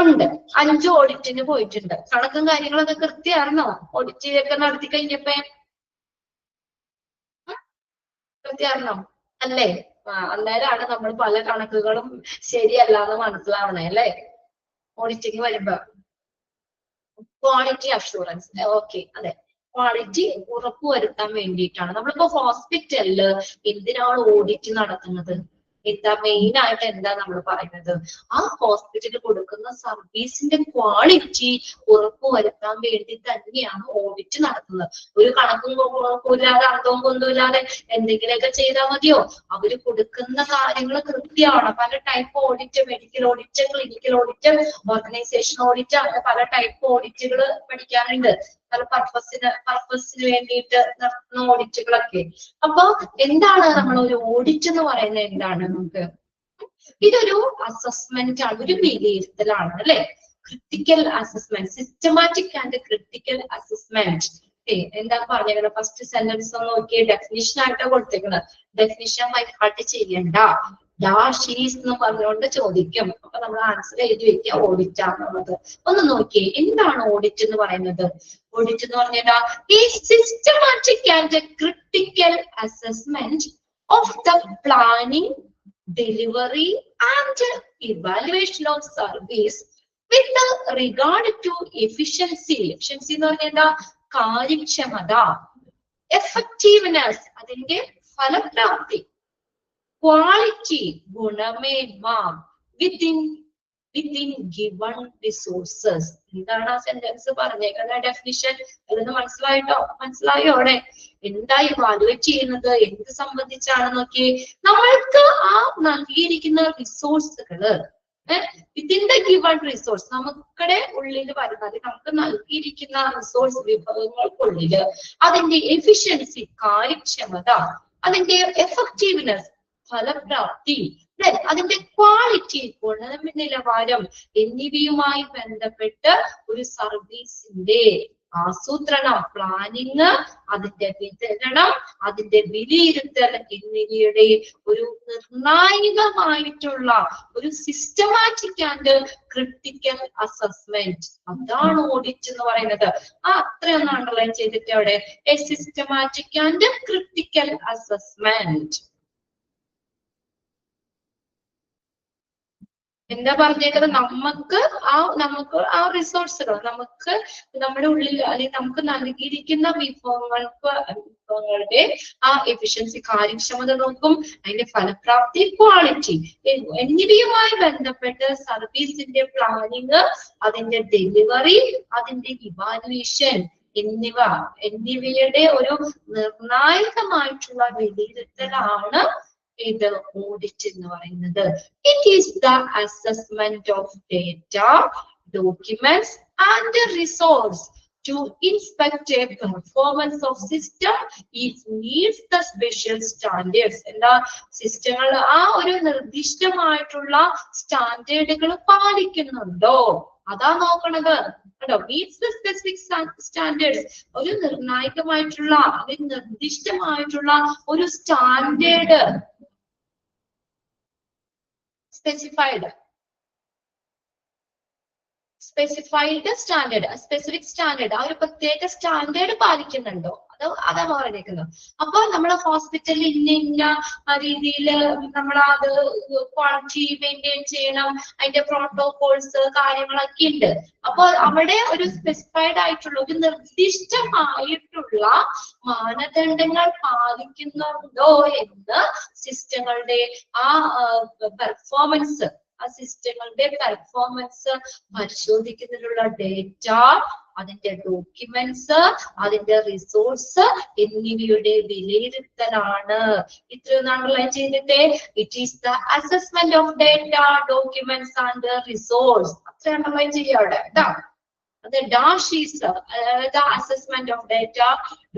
ഉണ്ട്. 5 ഓഡിറ്റിന് പോയിട്ടുണ്ട്. കണക്കും കാര്യങ്ങളൊക്കെ കൃത്യമായിരുന്നോ? ഓഡിറ്റ് ഒക്കെ നടത്തി കഴിഞ്ഞപ്പോ കൃത്യമായിരുന്നോ? അല്ലേ? അന്നേരമാണ് നമ്മൾ പല കണക്കുകളും ശരിയല്ല എന്ന് മനസ്സിലാവണേ അല്ലെ ഓഡിറ്റിംഗ് വരുമ്പോ. ക്വാളിറ്റി അഷുറൻസ്, ഓക്കെ, അതെ, ക്വാളിറ്റി ഉറപ്പുവരുത്താൻ വേണ്ടിയിട്ടാണ്. നമ്മളിപ്പോ ഹോസ്പിറ്റലില് എന്തിനാണ് ഓഡിറ്റ് നടത്തുന്നത്? എന്താ മെയിൻ ആയിട്ട് എന്താ നമ്മൾ പറയുന്നത്? ആ ഹോസ്പിറ്റലിൽ കൊടുക്കുന്ന സർവീസിന്റെ ക്വാളിറ്റി ഉറപ്പുവരുത്താൻ വേണ്ടി തന്നെയാണ് ഓഡിറ്റ് നടത്തുന്നത്. ഒരു കണക്കും ഇല്ലാതെ അർത്ഥവും കൊണ്ടുമില്ലാതെ എന്തെങ്കിലുമൊക്കെ ചെയ്താൽ മതിയോ? അവര് കൊടുക്കുന്ന കാര്യങ്ങൾ കൃത്യമാണ്. പല type audit, medical audit, clinical audit, organisation audit, അങ്ങനെ പല ടൈപ്പ് ഓഡിറ്റുകൾ പഠിക്കാറുണ്ട്. പല പർപ്പസിന് വേണ്ടിയിട്ട് നടത്തുന്ന ഓഡിറ്റുകളൊക്കെ. അപ്പൊ എന്താണ് നമ്മൾ ഒരു ഓഡിറ്റ് എന്ന് പറയുന്നത്? എന്താണ് നമുക്ക്? ഇതൊരു അസസ്മെന്റ് ആണ്, ഒരു വിലയിരുത്തലാണ് അല്ലെ? Critical assessment, systematic and critical assessment. എന്താ പറഞ്ഞത്? ഫസ്റ്റ് സെന്റൻസ് നോക്കിയ ഡെഫിനിഷൻ ആയിട്ടാണ് കൊടുത്തേക്കുന്നത്. ഡെഫിനിഷൻ ബൈ ഹാർട്ട് ചെയ്യണ്ട, ഡാഷ് ഈസ് എന്ന് പറഞ്ഞുകൊണ്ട് ചോദിക്കും. അപ്പൊ നമ്മൾ ആൻസർ എഴുതി വെക്കുക ഓഡിറ്റ് ആണെന്നുള്ളത്. ഒന്ന് നോക്കിയേ, എന്താണ് ഓഡിറ്റ് എന്ന് പറയുന്നത്? ഓഡിറ്റ് എന്ന് പറഞ്ഞാൽ ഈ systematic and critical assessment of the planning, delivery and evaluation of service with regard to efficiency. Efficiency എന്ന് പറഞ്ഞാൽ കാര്യക്ഷമത, എഫക്റ്റീവ്നെസ് അതിന്റെ ഫലപ്രാപ്തി, ക്വാളിറ്റി ഗുണമേന്മ, വിത്തിൻ ഗിവൺ റിസോഴ്സസ്. എന്താണ് ആ സെന്റൻസ് പറഞ്ഞേക്കുന്ന ഡെഫിനിഷൻ? അതൊന്ന് മനസ്സിലായോ? അവിടെ എന്താ ഇവാലുവേറ്റ് ചെയ്യുന്നത്? എന്ത് സംബന്ധിച്ചാണ് നോക്കി? നമ്മൾക്ക് ആ നൽകിയിരിക്കുന്ന റിസോഴ്സുകള്, വിത്തിൻ ദ ഗിവൺ റിസോഴ്സ്, നമുക്കടെ ഉള്ളിൽ വരുന്നത്, നമുക്ക് നൽകിയിരിക്കുന്ന റിസോഴ്സ് വിഭവങ്ങൾക്കുള്ളില് അതിന്റെ എഫിഷ്യൻസി കാര്യക്ഷമത, അതിന്റെ എഫക്റ്റീവ്നെസ് ഫലപ്രാപ്തി, അതിന്റെ ക്വാളിറ്റി ഗുണനിലവാരം എന്നിവയുമായി ബന്ധപ്പെട്ട് ഒരു സർവീസിന്റെ ആസൂത്രണം, പ്ലാനിങ്, അതിന്റെ വിതരണം, അതിന്റെ വിലയിരുത്തൽ എന്നിവയുടെ ഒരു നിർണായകമായിട്ടുള്ള ഒരു സിസ്റ്റമാറ്റിക് ആൻഡ് ക്രിട്ടിക്കൽ അസസ്മെന്റ്, അതാണ് ഓഡിറ്റ് എന്ന് പറയുന്നത്. അത്രയൊന്ന് അണ്ടർലൈൻ ചെയ്തിട്ട് അവിടെ A systematic and critical assessment. എന്താ പറഞ്ഞേക്കുന്നത്? നമുക്ക് ആ റിസോഴ്സുകൾ, നമുക്ക് നമ്മുടെ ഉള്ളിൽ അല്ലെങ്കിൽ നമുക്ക് നൽകിയിരിക്കുന്ന വിഭവങ്ങളുടെ ആ എഫിഷ്യൻസി, കാര്യക്ഷമത നോക്കും, അതിന്റെ ഫലപ്രാപ്തി, ക്വാളിറ്റി എന്നിവയുമായി ബന്ധപ്പെട്ട് സർവീസിന്റെ പ്ലാനിങ്, അതിന്റെ ഡെലിവറി, അതിന്റെ ഇവാലുവേഷൻ എന്നിവയുടെ ഒരു നിർണായകമായിട്ടുള്ള വിലയിരുത്തലാണ് ഇത് ഓഡിറ്റ് എന്ന് പറയുന്നത്. It is the assessment of data, documents and resource to inspect a performance of system if meets the special standards. എന്താ സിസ്റ്റങ്ങൾ ആ ഒരു നിർദ്ദിഷ്ടമായിട്ടുള്ള സ്റ്റാൻഡേർഡുകൾ പാലിക്കുന്നുണ്ടോ അതാ നോക്കണത് കേട്ടോ. മീറ്റ്സ് ദ സ്പെസിഫിക് സ്റ്റാൻഡേർഡ്സ്, ഒരു നിർണായകമായിട്ടുള്ള അല്ലെങ്കിൽ നിർദ്ദിഷ്ടമായിട്ടുള്ള ഒരു standard, specified standard, specific standard, ആ ഒരു പ്രത്യേക സ്റ്റാൻഡേർഡ് പാലിക്കുന്നുണ്ടോ അതാ പറഞ്ഞേക്കുന്നത്. അപ്പൊ നമ്മുടെ ഹോസ്പിറ്റലിൽ ഇന്ന രീതിയിൽ നമ്മൾ അത് ക്വാളിറ്റി മെയിൻറ്റെയിൻ ചെയ്യണം, അതിന്റെ പ്രോട്ടോകോൾസ് കാര്യങ്ങളൊക്കെ ഉണ്ട്. അപ്പൊ അവിടെ ഒരു സ്പെസിഫൈഡ് ആയിട്ടുള്ള ഒരു നിർദ്ദിഷ്ടമായിട്ടുള്ള മാനദണ്ഡങ്ങൾ പാലിക്കുന്നുണ്ടോ എന്ന് സിസ്റ്റങ്ങളുടെ ആ പെർഫോമൻസ്, ആ സിസ്റ്റങ്ങളുടെ പെർഫോമൻസ് പരിശോധിക്കുന്നതിനുള്ള ഡേറ്റ, അതിന്റെ ഡോക്യുമെന്റ്സ്, അതിന്റെ റിസോഴ്സ് എന്നിവയുടെ വിലയിരുത്തലാണ്. ഇത്രയും അണ്ടർലൈൻ ചെയ്തിട്ട് it is the assessment of data, documents and resource. അത്ര അണ്ടർലൈൻ ചെയ്യുക അവിടെ കേട്ടോ. അത് dash is the assessment of data,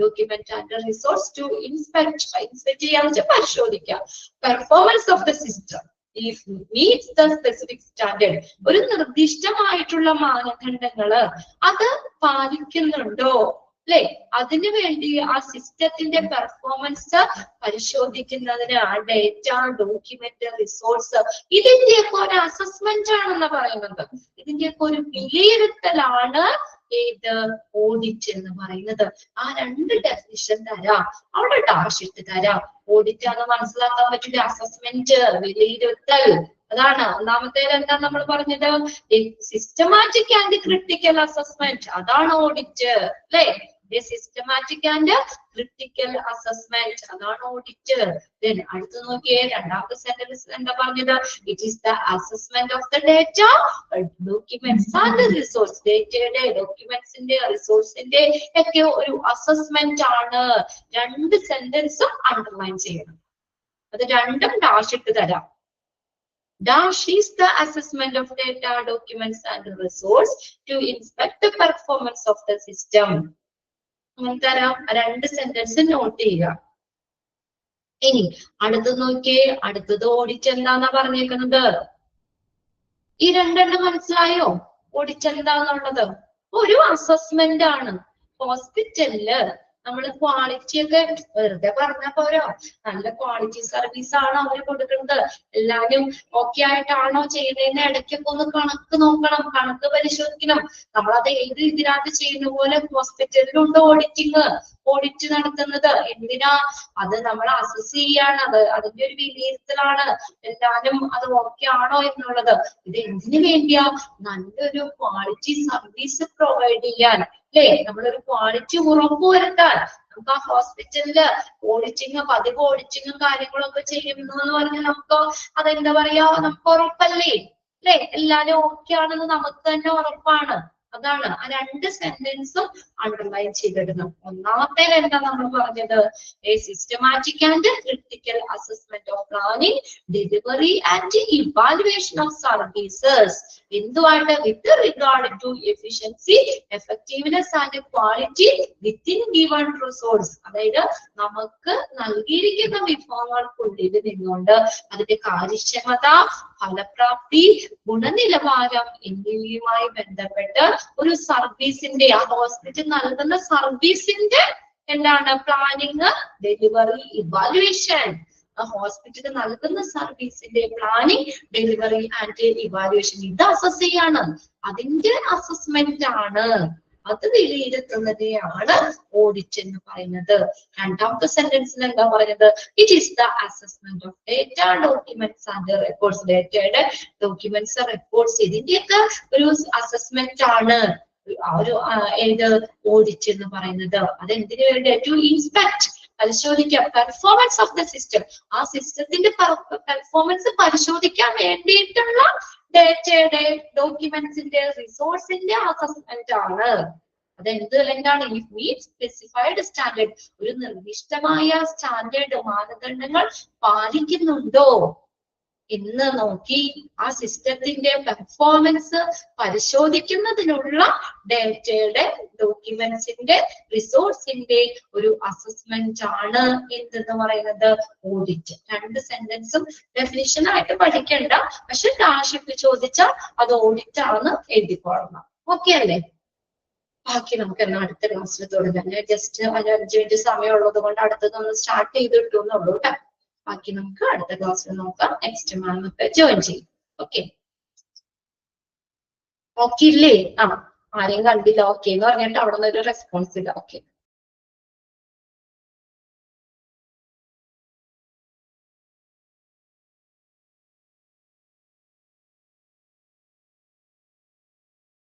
document and resource to inspect ചെയ്യാന്ന് പരിശോധിക്കാം. Performance of the system if meets the specific standard, ഒരു നിർദ്ദിഷ്ടമായിട്ടുള്ള മാനദണ്ഡങ്ങള് അത് പാലിക്കുന്നുണ്ടോ അല്ലെ? അതിനു വേണ്ടി ആ സിസ്റ്റത്തിന്റെ പെർഫോമൻസ് പരിശോധിക്കുന്നതിന് ആ ഡേറ്റ, ഡോക്യുമെന്റ്, റിസോഴ്സ് ഇതിന്റെയൊക്കെ ഒരു അസസ്മെന്റ് ആണെന്ന് പറയുന്നത്. ഇതിന്റെയൊക്കെ ഒരു വിലയിരുത്തലാണ് ഏത് ഓഡിറ്റ് എന്ന് പറയുന്നത്. ആ രണ്ട് ഡെഫിനിഷൻ തരാം, അവിടെ ഡാഷ് ഇട്ട് തരാം. ഓഡിറ്റ് ആണെന്ന് മനസ്സിലാക്കാൻ പറ്റില്ല, അസസ്മെന്റ്, വിലയിരുത്തൽ. അതാണ് ഒന്നാമത്തേത്. എന്താ നമ്മൾ പറഞ്ഞത്? സിസ്റ്റമാറ്റിക് ആൻഡ് ക്രിട്ടിക്കൽ അസസ്മെന്റ്, അതാണ് ഓഡിറ്റ് അല്ലെ? സിസ്റ്റമാറ്റിക് ആൻഡ് ക്രിട്ടിക്കൽ അസസ്മെന്റ്, അതാണ് ഓഡിറ്റ്. അടുത്ത് നോക്കിയേ, രണ്ടാമത്തെ സെന്റൻസ് എന്താ പറഞ്ഞത്? It is the assessment of the data, documents and resource. ഡേറ്റയുടെ, ഡോക്യുമെന്റ്സിന്റെ, റിസോഴ്സിന്റെ ഒക്കെ ഒരു അസസ്മെന്റ് ആണ്. രണ്ട് സെന്റൻസും അണ്ടർലൈൻ ചെയ്യണം. അത് രണ്ടും ഡാഷ് ഇട്ട് തരാം. Dash is the assessment of data, documents and resource to inspect the performance of the system. തരാം. രണ്ട് സെന്റൻസ് നോട്ട് ചെയ്യുക. ഇനി അടുത്തത് നോക്കിയേ, അടുത്തത് ഓഡിറ്റ് എന്താന്നാ പറഞ്ഞേക്കുന്നത്? ഈ രണ്ടെണ്ണം മനസ്സിലായോ? ഓഡിറ്റ് എന്താന്നുള്ളത് ഒരു അസസ്മെന്റ് ആണ്. ഹോസ്പിറ്റലില് നമ്മൾ ക്വാളിറ്റി ഒക്കെ വെറുതെ പറഞ്ഞാ പോരോ, നല്ല ക്വാളിറ്റി സർവീസ് ആണോ അവര് കൊടുക്കുന്നത്, എല്ലാവരും ഓക്കെ ആയിട്ടാണോ ചെയ്യുന്നതിന് ഇടയ്ക്കൊക്കെ ഒന്ന് കണക്ക് നോക്കണം, കണക്ക് പരിശോധിക്കണം. നമ്മളത് ഏത് ഇതിനകത്ത് ചെയ്യുന്ന പോലെ ഹോസ്പിറ്റലിലുണ്ട് ഓഡിറ്റിങ്. ഓഡിറ്റ് നടത്തുന്നത് എന്തിനാ? അത് നമ്മൾ അസസ് ചെയ്യാണ്, അതിന്റെ ഒരു വിലയിരുത്തലാണ്. എല്ലാവരും അത് ഓക്കെ ആണോ എന്നുള്ളത്. ഇത് എന്തിനു വേണ്ടിയാ? നല്ലൊരു ക്വാളിറ്റി സർവീസ് പ്രൊവൈഡ് ചെയ്യാൻ അല്ലെ? നമ്മളൊരു ക്വാളിറ്റി ഉറപ്പുവരുത്താൻ. നമുക്ക് ആ ഹോസ്പിറ്റലില് ഓഡിറ്റിങ്, പതിവ് ഓഡിറ്റിങ്ങും കാര്യങ്ങളൊക്കെ ചെയ്യുന്നു എന്ന് പറഞ്ഞാൽ നമുക്ക് അതെന്താ പറയാ, നമുക്ക് ഉറപ്പല്ലേ അല്ലെ? എല്ലാരും ഓക്കെ ആണെന്ന് നമുക്ക് തന്നെ ഉറപ്പാണ്. അതാണ് ആ രണ്ട് സെന്റൻസും അണ്ടർലൈൻ ചെയ്തിടുന്നു. ഒന്നാമത്തേത് എന്താ നമ്മൾ പറഞ്ഞത്? A systematic and critical assessment of planning, delivery and evaluation of services. എന്തുവായിട്ട്? With regard to efficiency, effectiveness and quality within given resource. അതായത് നമുക്ക് നൽകിയിരിക്കുന്ന വിഭവങ്ങൾക്കുള്ളിൽ നിന്നുകൊണ്ട് അതിന്റെ കാര്യക്ഷമത, ഫലപ്രാപ്തി, ഗുണനിലവാരം എന്നിവയുമായി ബന്ധപ്പെട്ട് ഒരു സർവീസിന്റെ, ആ ഹോസ്പിറ്റൽ നൽകുന്ന സർവീസിന്റെ എന്താണ്? Planning, delivery, evaluation. ഹോസ്പിറ്റൽ നൽകുന്ന സർവീസിന്റെ പ്ലാനിങ്, ഡെലിവറി ആൻഡ് ഇവാലുവേഷൻ ഇത് അസസ് ചെയ്യാണ്. അതിന്റെ അസസ്മെന്റ് ആണ്, അത് വിലയിരുത്തുന്നതിനെയാണ് ഓഡിറ്റ് എന്ന് പറയുന്നത്. രണ്ടാമത്തെ സെന്റൻസിൽ എന്താ പറയുന്നത്? It is the assessment of data, documents and records. ഡേറ്റയുടെ, ഡോക്യുമെന്റ്സ്, റെക്കോർഡ്സ് ഇതിന്റെയൊക്കെ ഒരു അസസ്മെന്റ് ആണ് ഒരു ഏത് ഓഡിറ്റ് എന്ന് പറയുന്നത്. അതെന്തിനു വേണ്ടി? ടു ഇൻസ്പെക്ട്, പരിശോധിക്കാം, പെർഫോമൻസ് ഓഫ് ദ സിസ്റ്റം. ആ സിസ്റ്റത്തിന്റെ പെർഫോമൻസ് പരിശോധിക്കാൻ വേണ്ടിയിട്ടുള്ള ഡേറ്റയുടെ, ഡോക്യുമെന്റ്സിന്റെ, റിസോഴ്സിന്റെ അസസ്മെന്റ് ആണ്. അതെന്ത് എന്താണ്? ഇഫ് മീറ്റ് സ്പെസിഫൈഡ് സ്റ്റാൻഡേർഡ്, ഒരു നിർദ്ദിഷ്ടമായ സ്റ്റാൻഡേർഡ്, മാനദണ്ഡങ്ങൾ പാലിക്കുന്നുണ്ടോ എന്ന് നോക്കി ആ സിസ്റ്റത്തിന്റെ പെർഫോമൻസ് പരിശോധിക്കുന്നതിനുള്ള ഡേറ്റയുടെ, ഡോക്യുമെന്റ്സിന്റെ, റിസോഴ്സിന്റെ ഒരു അസസ്മെന്റ് ആണ് എന്തെന്ന് പറയുന്നത് ഓഡിറ്റ്. രണ്ട് സെന്റൻസും ഡെഫിനിഷൻ ആയിട്ട് പഠിക്കണ്ട, പക്ഷെ ഡാഷിട്ട് ചോദിച്ചാൽ അത് ഓഡിറ്റ് ആണെന്ന് എഴുതിക്കൊള്ളണം. ഓക്കെ അല്ലേ? ബാക്കി നമുക്ക് എന്നാ അടുത്ത ക്ലാസ്സിൽ തുടങ്ങാം. ഞാൻ ജസ്റ്റ് 5 മിനിറ്റ് സമയമുള്ളത് കൊണ്ട് അടുത്തതൊന്ന് സ്റ്റാർട്ട് ചെയ്തിട്ടുള്ളൂ കേട്ടോ. ബാക്കി നമുക്ക് അടുത്ത ക്ലാസ്സിൽ നോക്കാം. നെക്സ്റ്റ് മാം ഒക്കെ ജോയിൻ ചെയ്യും. ഓക്കെ ഓക്കെ ഇല്ലേ? ആരെയും കണ്ടില്ല ഓക്കെ എന്ന് പറഞ്ഞിട്ട് അവിടെ നിന്ന് ഒരു റെസ്പോൺസ് ഇല്ല. ഓക്കെ.